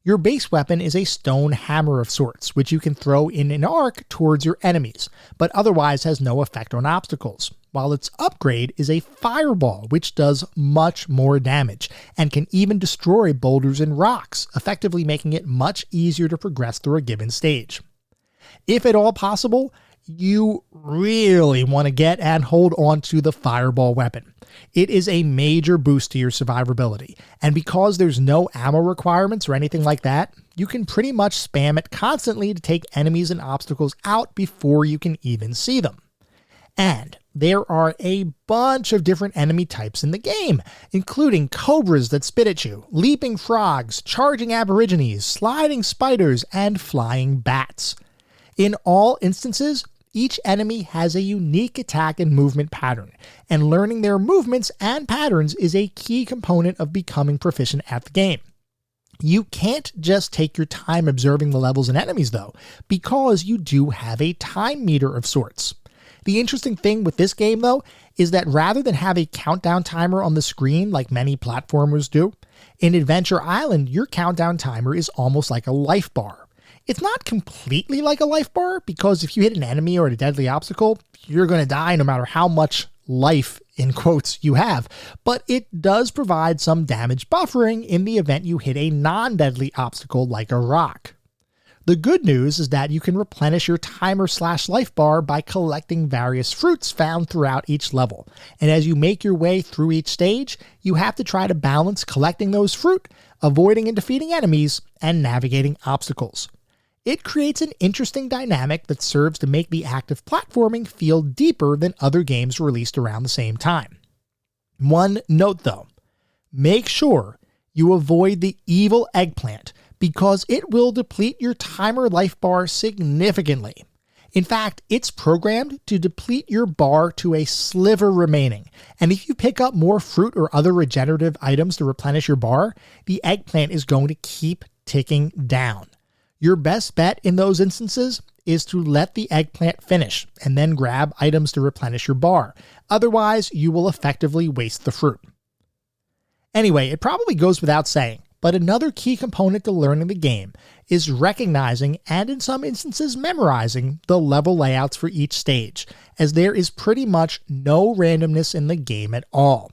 Your base weapon is a stone hammer of sorts, which you can throw in an arc towards your enemies, but otherwise has no effect on obstacles, while its upgrade is a fireball, which does much more damage, and can even destroy boulders and rocks, effectively making it much easier to progress through a given stage. If at all possible, you really want to get and hold on to the fireball weapon. It is a major boost to your survivability, and because there's no ammo requirements or anything like that, you can pretty much spam it constantly to take enemies and obstacles out before you can even see them. And there are a bunch of different enemy types in the game, including cobras that spit at you, leaping frogs, charging aborigines, sliding spiders, and flying bats. In all instances, each enemy has a unique attack and movement pattern, and learning their movements and patterns is a key component of becoming proficient at the game. You can't just take your time observing the levels and enemies though, because you do have a time meter of sorts. The interesting thing with this game though, is that rather than have a countdown timer on the screen like many platformers do, in Adventure Island your countdown timer is almost like a life bar. It's not completely like a life bar, because if you hit an enemy or a deadly obstacle, you're going to die no matter how much life, in quotes, you have, but it does provide some damage buffering in the event you hit a non-deadly obstacle like a rock. The good news is that you can replenish your timer/life bar by collecting various fruits found throughout each level, and as you make your way through each stage, you have to try to balance collecting those fruit, avoiding and defeating enemies, and navigating obstacles. It creates an interesting dynamic that serves to make the act of platforming feel deeper than other games released around the same time. One note though, make sure you avoid the evil eggplant, because it will deplete your timer life bar significantly. In fact, it's programmed to deplete your bar to a sliver remaining, and if you pick up more fruit or other regenerative items to replenish your bar, the eggplant is going to keep ticking down. Your best bet in those instances is to let the eggplant finish and then grab items to replenish your bar. Otherwise, you will effectively waste the fruit. Anyway, it probably goes without saying, but another key component to learning the game is recognizing and in some instances memorizing the level layouts for each stage, as there is pretty much no randomness in the game at all.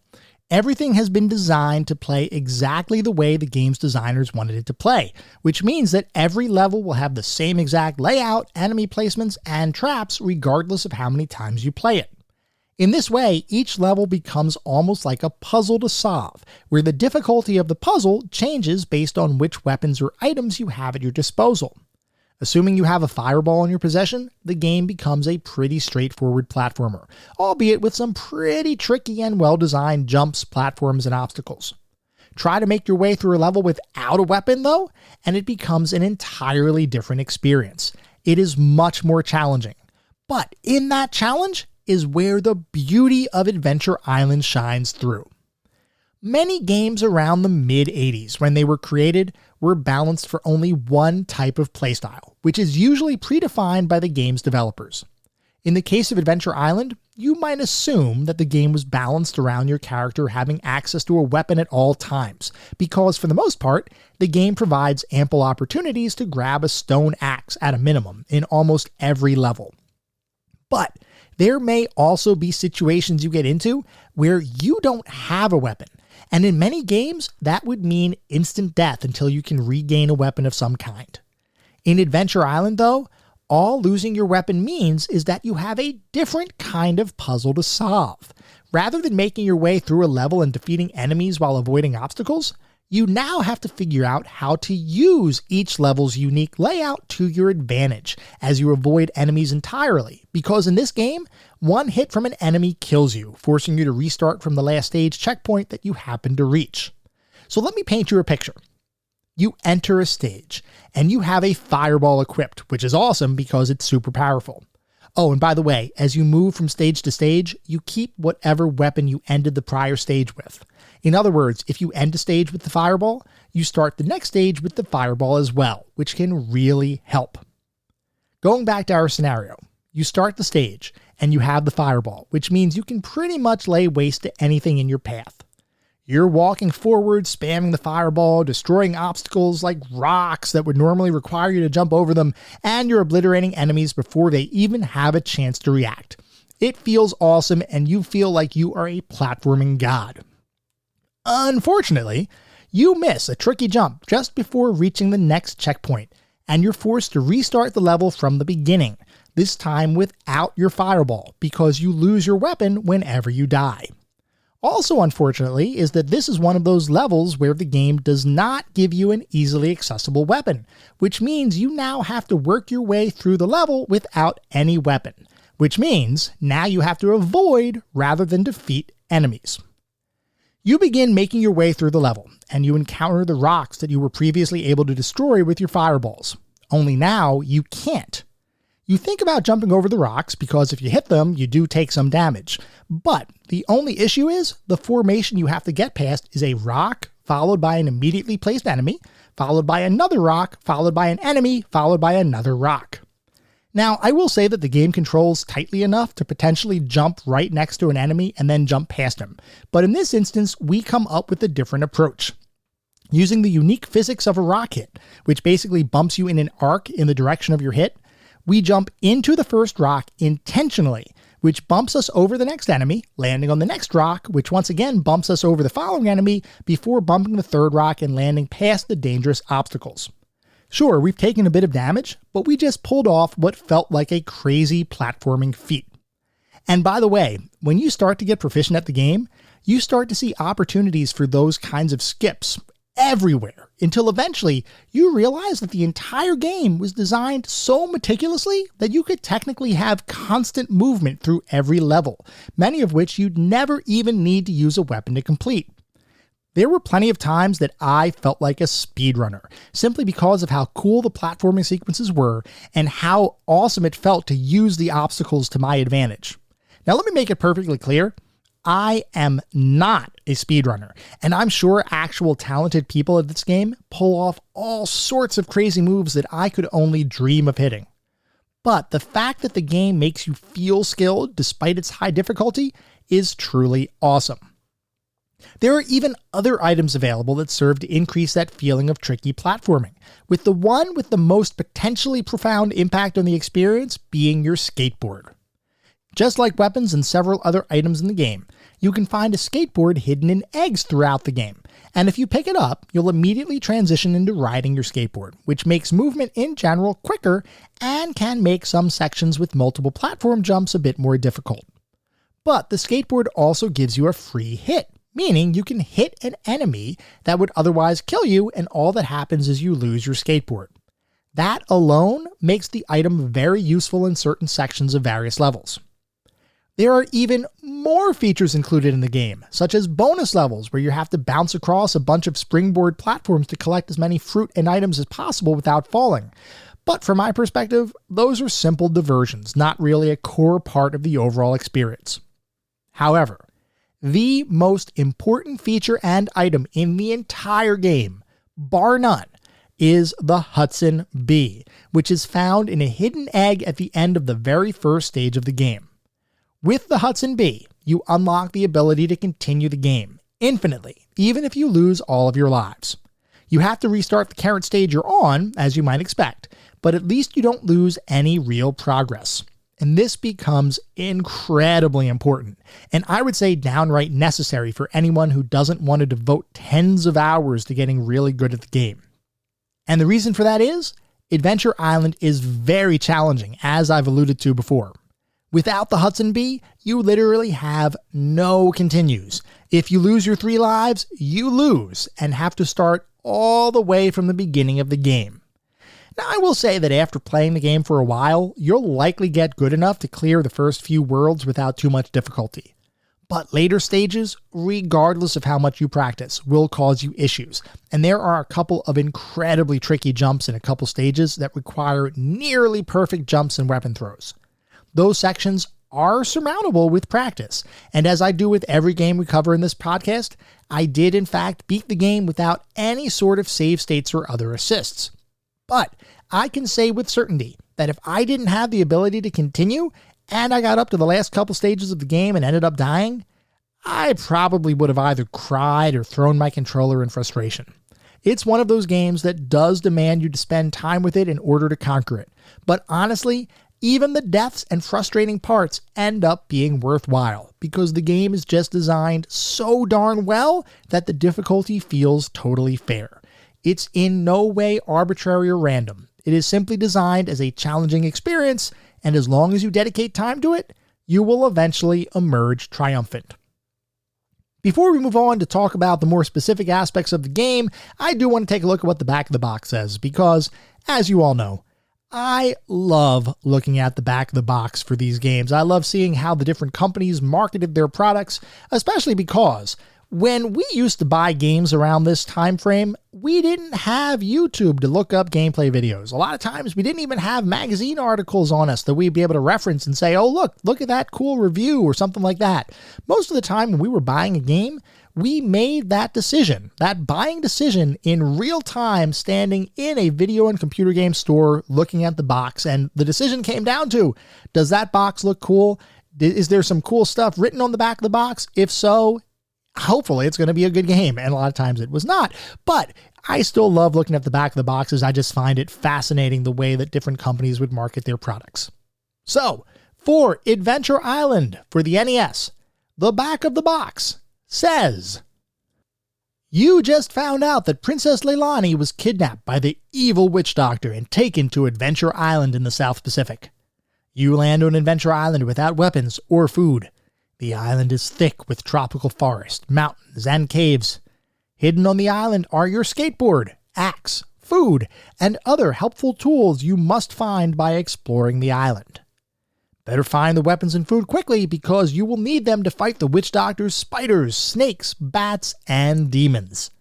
Everything has been designed to play exactly the way the game's designers wanted it to play, which means that every level will have the same exact layout, enemy placements, and traps regardless of how many times you play it. In this way, each level becomes almost like a puzzle to solve, where the difficulty of the puzzle changes based on which weapons or items you have at your disposal. Assuming you have a fireball in your possession, the game becomes a pretty straightforward platformer, albeit with some pretty tricky and well-designed jumps, platforms, and obstacles. Try to make your way through a level without a weapon though, and it becomes an entirely different experience. It is much more challenging. But in that challenge is where the beauty of Adventure Island shines through. Many games around the mid-80s, when they were created, were balanced for only one type of playstyle, which is usually predefined by the game's developers. In the case of Adventure Island, you might assume that the game was balanced around your character having access to a weapon at all times, because for the most part, the game provides ample opportunities to grab a stone axe at a minimum in almost every level. But there may also be situations you get into where you don't have a weapon, and in many games, that would mean instant death until you can regain a weapon of some kind. In Adventure Island, though, all losing your weapon means is that you have a different kind of puzzle to solve. Rather than making your way through a level and defeating enemies while avoiding obstacles, you now have to figure out how to use each level's unique layout to your advantage as you avoid enemies entirely, because in this game, one hit from an enemy kills you, forcing you to restart from the last stage checkpoint that you happen to reach. So let me paint you a picture. You enter a stage, and you have a fireball equipped, which is awesome because it's super powerful. Oh, and by the way, as you move from stage to stage, you keep whatever weapon you ended the prior stage with. In other words, if you end a stage with the fireball, you start the next stage with the fireball as well, which can really help. Going back to our scenario, you start the stage and you have the fireball, which means you can pretty much lay waste to anything in your path. You're walking forward, spamming the fireball, destroying obstacles like rocks that would normally require you to jump over them, and you're obliterating enemies before they even have a chance to react. It feels awesome, and you feel like you are a platforming god. Unfortunately, you miss a tricky jump just before reaching the next checkpoint, and you're forced to restart the level from the beginning, this time without your fireball, because you lose your weapon whenever you die. Also, unfortunately, is that this is one of those levels where the game does not give you an easily accessible weapon, which means you now have to work your way through the level without any weapon, which means now you have to avoid rather than defeat enemies. You begin making your way through the level, and you encounter the rocks that you were previously able to destroy with your fireballs. Only now you can't. You think about jumping over the rocks because if you hit them, you do take some damage. But the only issue is the formation you have to get past is a rock followed by an immediately placed enemy, followed by another rock, followed by an enemy, followed by another rock. Now, I will say that the game controls tightly enough to potentially jump right next to an enemy and then jump past him. But in this instance, we come up with a different approach. Using the unique physics of a rock hit, which basically bumps you in an arc in the direction of your hit, we jump into the first rock intentionally, which bumps us over the next enemy, landing on the next rock, which once again bumps us over the following enemy before bumping the third rock and landing past the dangerous obstacles. Sure, we've taken a bit of damage, but we just pulled off what felt like a crazy platforming feat. And by the way, when you start to get proficient at the game, you start to see opportunities for those kinds of skips everywhere, until eventually you realize that the entire game was designed so meticulously that you could technically have constant movement through every level, many of which you'd never even need to use a weapon to complete. There were plenty of times that I felt like a speedrunner, simply because of how cool the platforming sequences were and how awesome it felt to use the obstacles to my advantage. Now let me make it perfectly clear. I am not a speedrunner, and I'm sure actual talented people at this game pull off all sorts of crazy moves that I could only dream of hitting. But the fact that the game makes you feel skilled despite its high difficulty is truly awesome. There are even other items available that serve to increase that feeling of tricky platforming, with the one with the most potentially profound impact on the experience being your skateboard. Just like weapons and several other items in the game, you can find a skateboard hidden in eggs throughout the game, and if you pick it up, you'll immediately transition into riding your skateboard, which makes movement in general quicker and can make some sections with multiple platform jumps a bit more difficult. But the skateboard also gives you a free hit, meaning you can hit an enemy that would otherwise kill you, and all that happens is you lose your skateboard. That alone makes the item very useful in certain sections of various levels. There are even more features included in the game, such as bonus levels where you have to bounce across a bunch of springboard platforms to collect as many fruit and items as possible without falling. But from my perspective, those are simple diversions, not really a core part of the overall experience. However, the most important feature and item in the entire game, bar none, is the Hudson Bee, which is found in a hidden egg at the end of the very first stage of the game. With the Hudson Bee, you unlock the ability to continue the game infinitely, even if you lose all of your lives. You have to restart the current stage you're on, as you might expect, but at least you don't lose any real progress. And this becomes incredibly important, and I would say downright necessary for anyone who doesn't want to devote tens of hours to getting really good at the game. And the reason for that is, Adventure Island is very challenging, as I've alluded to before. Without the Hudson Bee, you literally have no continues. If you lose your 3 lives, you lose and have to start all the way from the beginning of the game. Now, I will say that after playing the game for a while, you'll likely get good enough to clear the first few worlds without too much difficulty. But later stages, regardless of how much you practice, will cause you issues, and there are a couple of incredibly tricky jumps in a couple stages that require nearly perfect jumps and weapon throws. Those sections are surmountable with practice, and as I do with every game we cover in this podcast, I did in fact beat the game without any sort of save states or other assists. But I can say with certainty that if I didn't have the ability to continue, and I got up to the last couple stages of the game and ended up dying, I probably would have either cried or thrown my controller in frustration. It's one of those games that does demand you to spend time with it in order to conquer it. But honestly, even the deaths and frustrating parts end up being worthwhile because the game is just designed so darn well that the difficulty feels totally fair. It's in no way arbitrary or random. It is simply designed as a challenging experience, and as long as you dedicate time to it, you will eventually emerge triumphant. Before we move on to talk about the more specific aspects of the game, I do want to take a look at what the back of the box says because, as you all know, I love looking at the back of the box for these games. I love seeing how the different companies marketed their products, especially because when we used to buy games around this time frame, we didn't have YouTube to look up gameplay videos. A lot of times we didn't even have magazine articles on us that we'd be able to reference and say, oh, look at that cool review or something like that. Most of the time when we were buying a game, we made that decision, that buying decision in real time, standing in a video and computer game store looking at the box. And the decision came down to, does that box look cool? Is there some cool stuff written on the back of the box? If so, hopefully it's going to be a good game. And a lot of times it was not. But I still love looking at the back of the boxes. I just find it fascinating the way that different companies would market their products. So, for Adventure Island for the NES, the back of the box says, you just found out that Princess Leilani was kidnapped by the evil witch doctor and taken to Adventure Island in the South Pacific. You land on Adventure Island without weapons or food. The island is thick with tropical forest, mountains, and caves. Hidden on the island are your skateboard, axe, food, and other helpful tools you must find by exploring the island. Better find the weapons and food quickly because you will need them to fight the witch doctor's spiders, snakes, bats, and demons.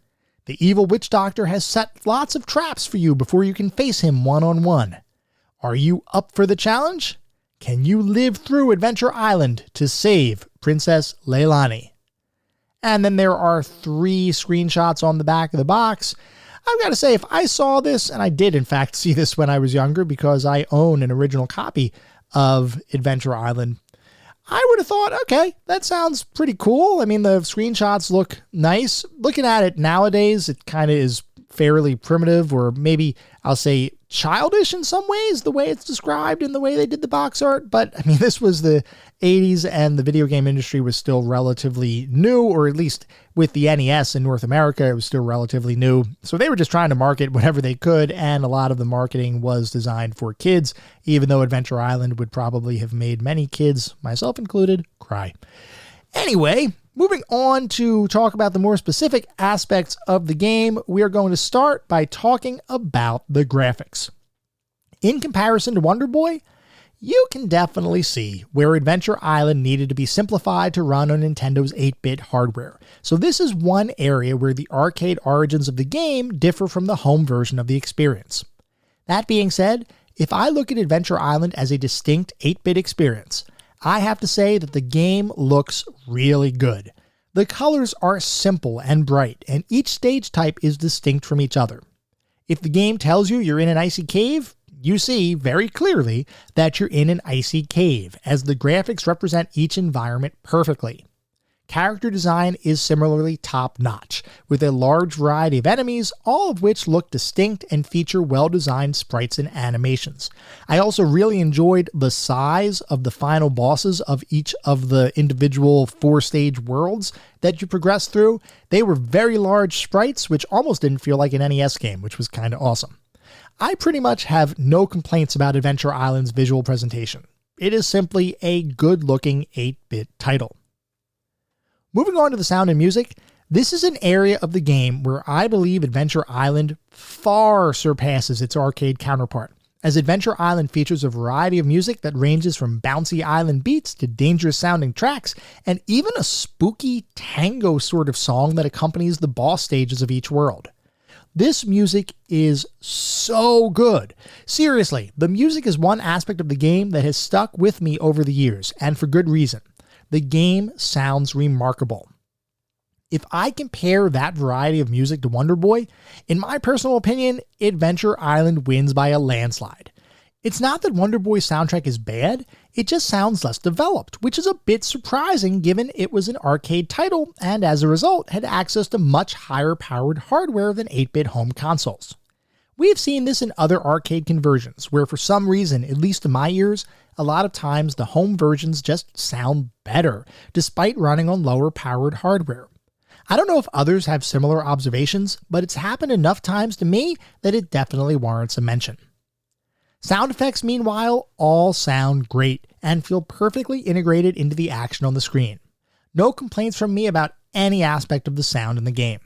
The evil witch doctor has set lots of traps for you before you can face him one-on-one. Are you up for the challenge? Can you live through Adventure Island to save Princess Leilani? And then there are 3 screenshots on the back of the box. I've got to say, if I saw this, and I did in fact see this when I was younger because I own an original copy of Adventure Island, I would have thought, okay, that sounds pretty cool. I mean, the screenshots look nice. Looking at it nowadays, it kind of is fairly primitive, or maybe I'll say childish in some ways, the way it's described and the way they did the box art. But I mean, this was the 80s and the video game industry was still relatively new, or at least with the NES in North America, it was still relatively new. So they were just trying to market whatever they could. And a lot of the marketing was designed for kids, even though Adventure Island would probably have made many kids, myself included, cry. Anyway, moving on to talk about the more specific aspects of the game, we are going to start by talking about the graphics. In comparison to Wonder Boy, you can definitely see where Adventure Island needed to be simplified to run on Nintendo's 8-bit hardware. So this is one area where the arcade origins of the game differ from the home version of the experience. That being said, if I look at Adventure Island as a distinct 8-bit experience, I have to say that the game looks really good. The colors are simple and bright, and each stage type is distinct from each other. If the game tells you you're in an icy cave, you see very clearly that you're in an icy cave, as the graphics represent each environment perfectly. Character design is similarly top-notch, with a large variety of enemies, all of which look distinct and feature well-designed sprites and animations. I also really enjoyed the size of the final bosses of each of the individual 4-stage worlds that you progress through. They were very large sprites, which almost didn't feel like an NES game, which was kind of awesome. I pretty much have no complaints about Adventure Island's visual presentation. It is simply a good-looking 8-bit title. Moving on to the sound and music, this is an area of the game where I believe Adventure Island far surpasses its arcade counterpart, as Adventure Island features a variety of music that ranges from bouncy island beats to dangerous sounding tracks, and even a spooky tango sort of song that accompanies the boss stages of each world. This music is so good. Seriously, the music is one aspect of the game that has stuck with me over the years, and for good reason. The game sounds remarkable. If I compare that variety of music to Wonder Boy, in my personal opinion, Adventure Island wins by a landslide. It's not that Wonder Boy's soundtrack is bad, it just sounds less developed, which is a bit surprising given it was an arcade title and as a result had access to much higher powered hardware than 8-bit home consoles. We've seen this in other arcade conversions where for some reason, at least to my ears, a lot of times the home versions just sound better despite running on lower powered hardware. I don't know if others have similar observations, but it's happened enough times to me that it definitely warrants a mention. Sound effects, meanwhile, all sound great and feel perfectly integrated into the action on the screen. No complaints from me about any aspect of the sound in the game.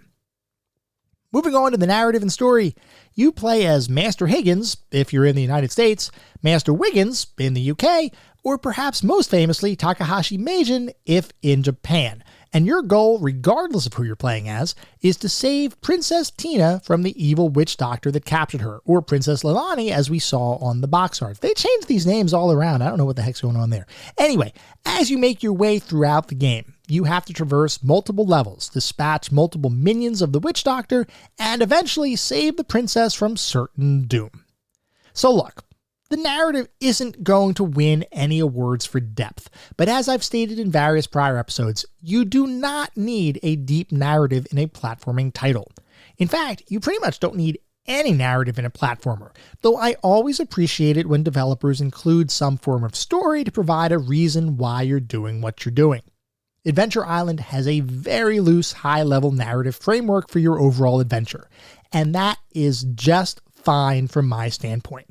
Moving on to the narrative and story, you play as Master Higgins, if you're in the United States, Master Wiggins in the UK, or perhaps most famously Takahashi Meijin if in Japan. And your goal, regardless of who you're playing as, is to save Princess Tina from the evil witch doctor that captured her, or Princess Leilani as we saw on the box art. They changed these names all around. I don't know what the heck's going on there. Anyway, as you make your way throughout the game, you have to traverse multiple levels, dispatch multiple minions of the witch doctor, and eventually save the princess from certain doom. So look, the narrative isn't going to win any awards for depth, but as I've stated in various prior episodes, you do not need a deep narrative in a platforming title. In fact, you pretty much don't need any narrative in a platformer, though I always appreciate it when developers include some form of story to provide a reason why you're doing what you're doing. Adventure Island has a very loose, high-level narrative framework for your overall adventure, and that is just fine from my standpoint.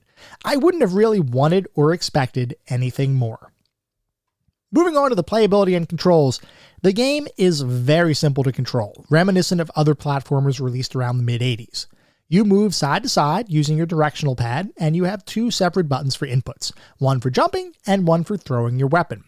I wouldn't have really wanted or expected anything more. Moving on to the playability and controls, the game is very simple to control, reminiscent of other platformers released around the mid-80s. You move side to side using your directional pad, and you have two separate buttons for inputs, one for jumping and one for throwing your weapon.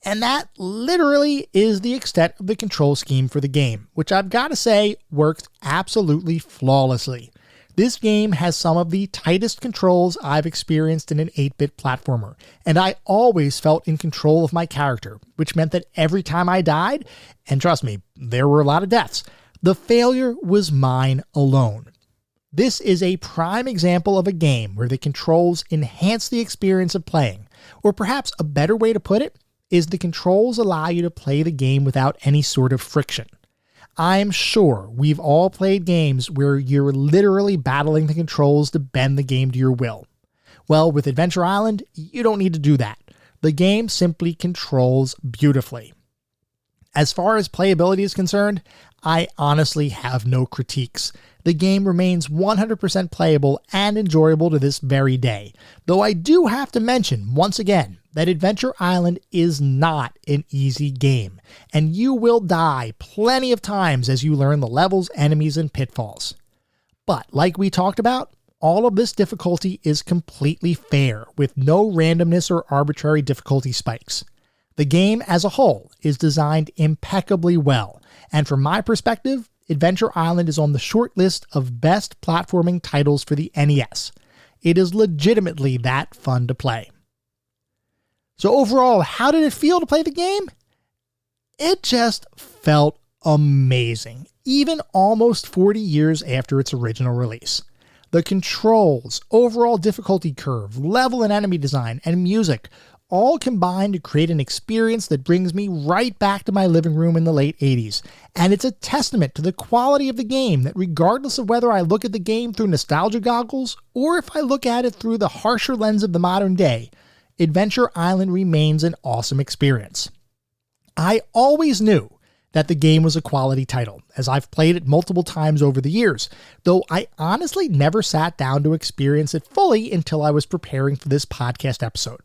And that literally is the extent of the control scheme for the game, which I've got to say works absolutely flawlessly. This game has some of the tightest controls I've experienced in an 8-bit platformer, and I always felt in control of my character, which meant that every time I died, and trust me, there were a lot of deaths, the failure was mine alone. This is a prime example of a game where the controls enhance the experience of playing, or perhaps a better way to put it is the controls allow you to play the game without any sort of friction. I'm sure we've all played games where you're literally battling the controls to bend the game to your will. Well, with Adventure Island, you don't need to do that. The game simply controls beautifully. As far as playability is concerned, I honestly have no critiques. The game remains 100% playable and enjoyable to this very day, though I do have to mention, once again, that Adventure Island is not an easy game, and you will die plenty of times as you learn the levels, enemies, and pitfalls. But like we talked about, all of this difficulty is completely fair, with no randomness or arbitrary difficulty spikes. The game as a whole is designed impeccably well, and from my perspective, Adventure Island is on the short list of best platforming titles for the NES. It is legitimately that fun to play. So overall, how did it feel to play the game? It just felt amazing, even almost 40 years after its original release. The controls, overall difficulty curve, level and enemy design, and music all combine to create an experience that brings me right back to my living room in the late 80s. And it's a testament to the quality of the game that regardless of whether I look at the game through nostalgia goggles or if I look at it through the harsher lens of the modern day, Adventure Island remains an awesome experience. I always knew that the game was a quality title, as I've played it multiple times over the years, though I honestly never sat down to experience it fully until I was preparing for this podcast episode.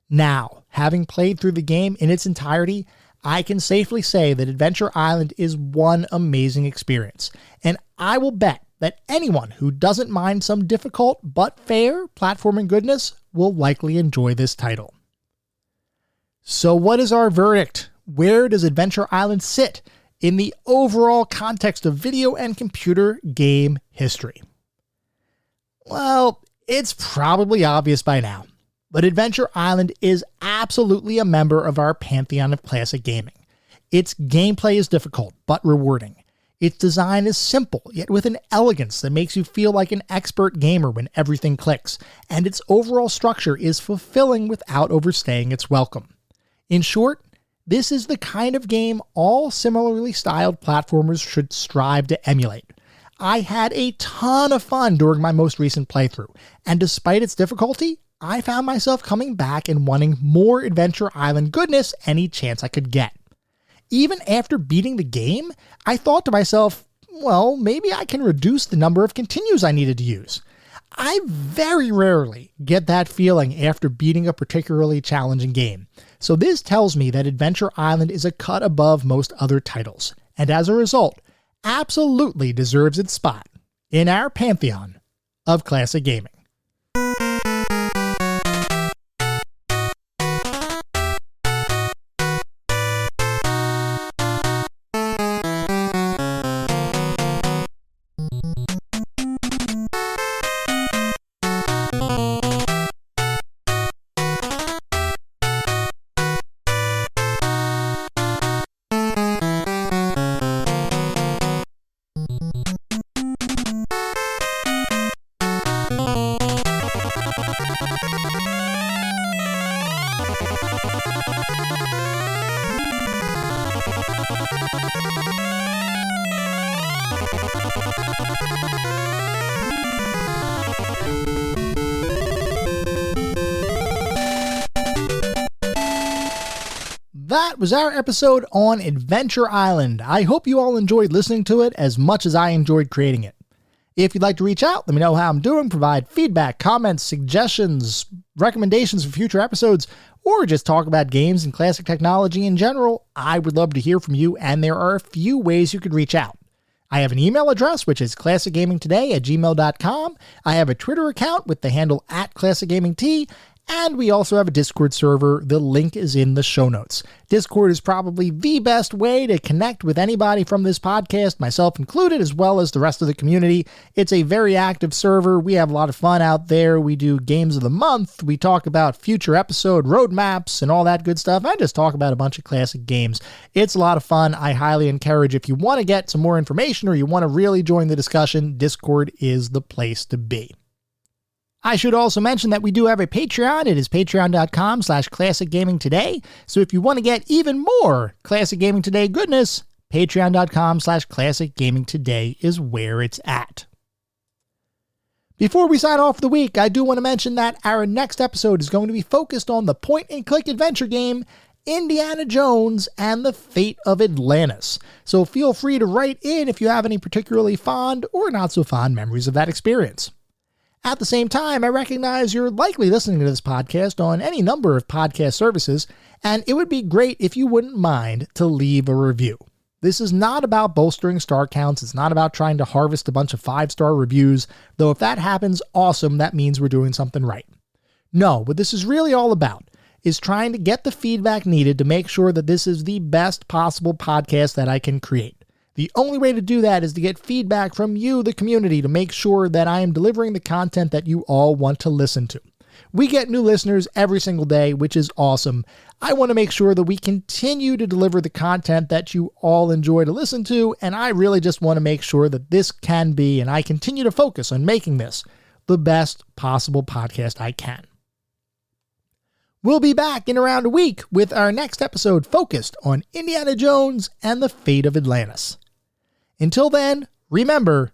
Now, having played through the game in its entirety, I can safely say that Adventure Island is one amazing experience, and I will bet that anyone who doesn't mind some difficult but fair platforming goodness will likely enjoy this title. So what is our verdict? Where does Adventure Island sit in the overall context of video and computer game history? Well, it's probably obvious by now, but Adventure Island is absolutely a member of our Pantheon of Classic Gaming. Its gameplay is difficult, but rewarding. Its design is simple, yet with an elegance that makes you feel like an expert gamer when everything clicks, and its overall structure is fulfilling without overstaying its welcome. In short, this is the kind of game all similarly styled platformers should strive to emulate. I had a ton of fun during my most recent playthrough, and despite its difficulty, I found myself coming back and wanting more Adventure Island goodness any chance I could get. Even after beating the game, I thought to myself, well, maybe I can reduce the number of continues I needed to use. I very rarely get that feeling after beating a particularly challenging game, so this tells me that Adventure Island is a cut above most other titles, and as a result, absolutely deserves its spot in our Pantheon of Classic Gaming. That was our episode on Adventure Island. I hope you all enjoyed listening to it as much as I enjoyed creating it. If you'd like to reach out, let me know how I'm doing, provide feedback, comments, suggestions, recommendations for future episodes, or just talk about games and classic technology in general, I would love to hear from you, and there are a few ways you could reach out. I have an email address, which is classicgamingtoday@gmail.com. I have a Twitter account with the handle @classicgamingt, and we also have a Discord server. The link is in the show notes. Discord is probably the best way to connect with anybody from this podcast, myself included, as well as the rest of the community. It's a very active server. We have a lot of fun out there. We do games of the month. We talk about future episode roadmaps and all that good stuff. I just talk about a bunch of classic games. It's a lot of fun. I highly encourage, if you want to get some more information or you want to really join the discussion, Discord is the place to be. I should also mention that we do have a Patreon. It is patreon.com/classicgamingtoday. So if you want to get even more Classic Gaming Today goodness, patreon.com/classicgamingtoday is where it's at. Before we sign off for the week, I do want to mention that our next episode is going to be focused on the point-and-click adventure game Indiana Jones and the Fate of Atlantis. So feel free to write in if you have any particularly fond or not so fond memories of that experience. At the same time, I recognize you're likely listening to this podcast on any number of podcast services, and it would be great if you wouldn't mind to leave a review. This is not about bolstering star counts. It's not about trying to harvest a bunch of 5-star reviews, though if that happens, awesome, that means we're doing something right. No, what this is really all about is trying to get the feedback needed to make sure that this is the best possible podcast that I can create. The only way to do that is to get feedback from you, the community, to make sure that I am delivering the content that you all want to listen to. We get new listeners every single day, which is awesome. I want to make sure that we continue to deliver the content that you all enjoy to listen to, and I really just want to make sure that this can be, and I continue to focus on making this the best possible podcast I can. We'll be back in around a week with our next episode focused on Indiana Jones and the Fate of Atlantis. Until then, remember,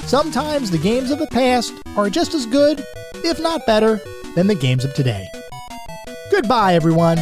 sometimes the games of the past are just as good, if not better, than the games of today. Goodbye, everyone.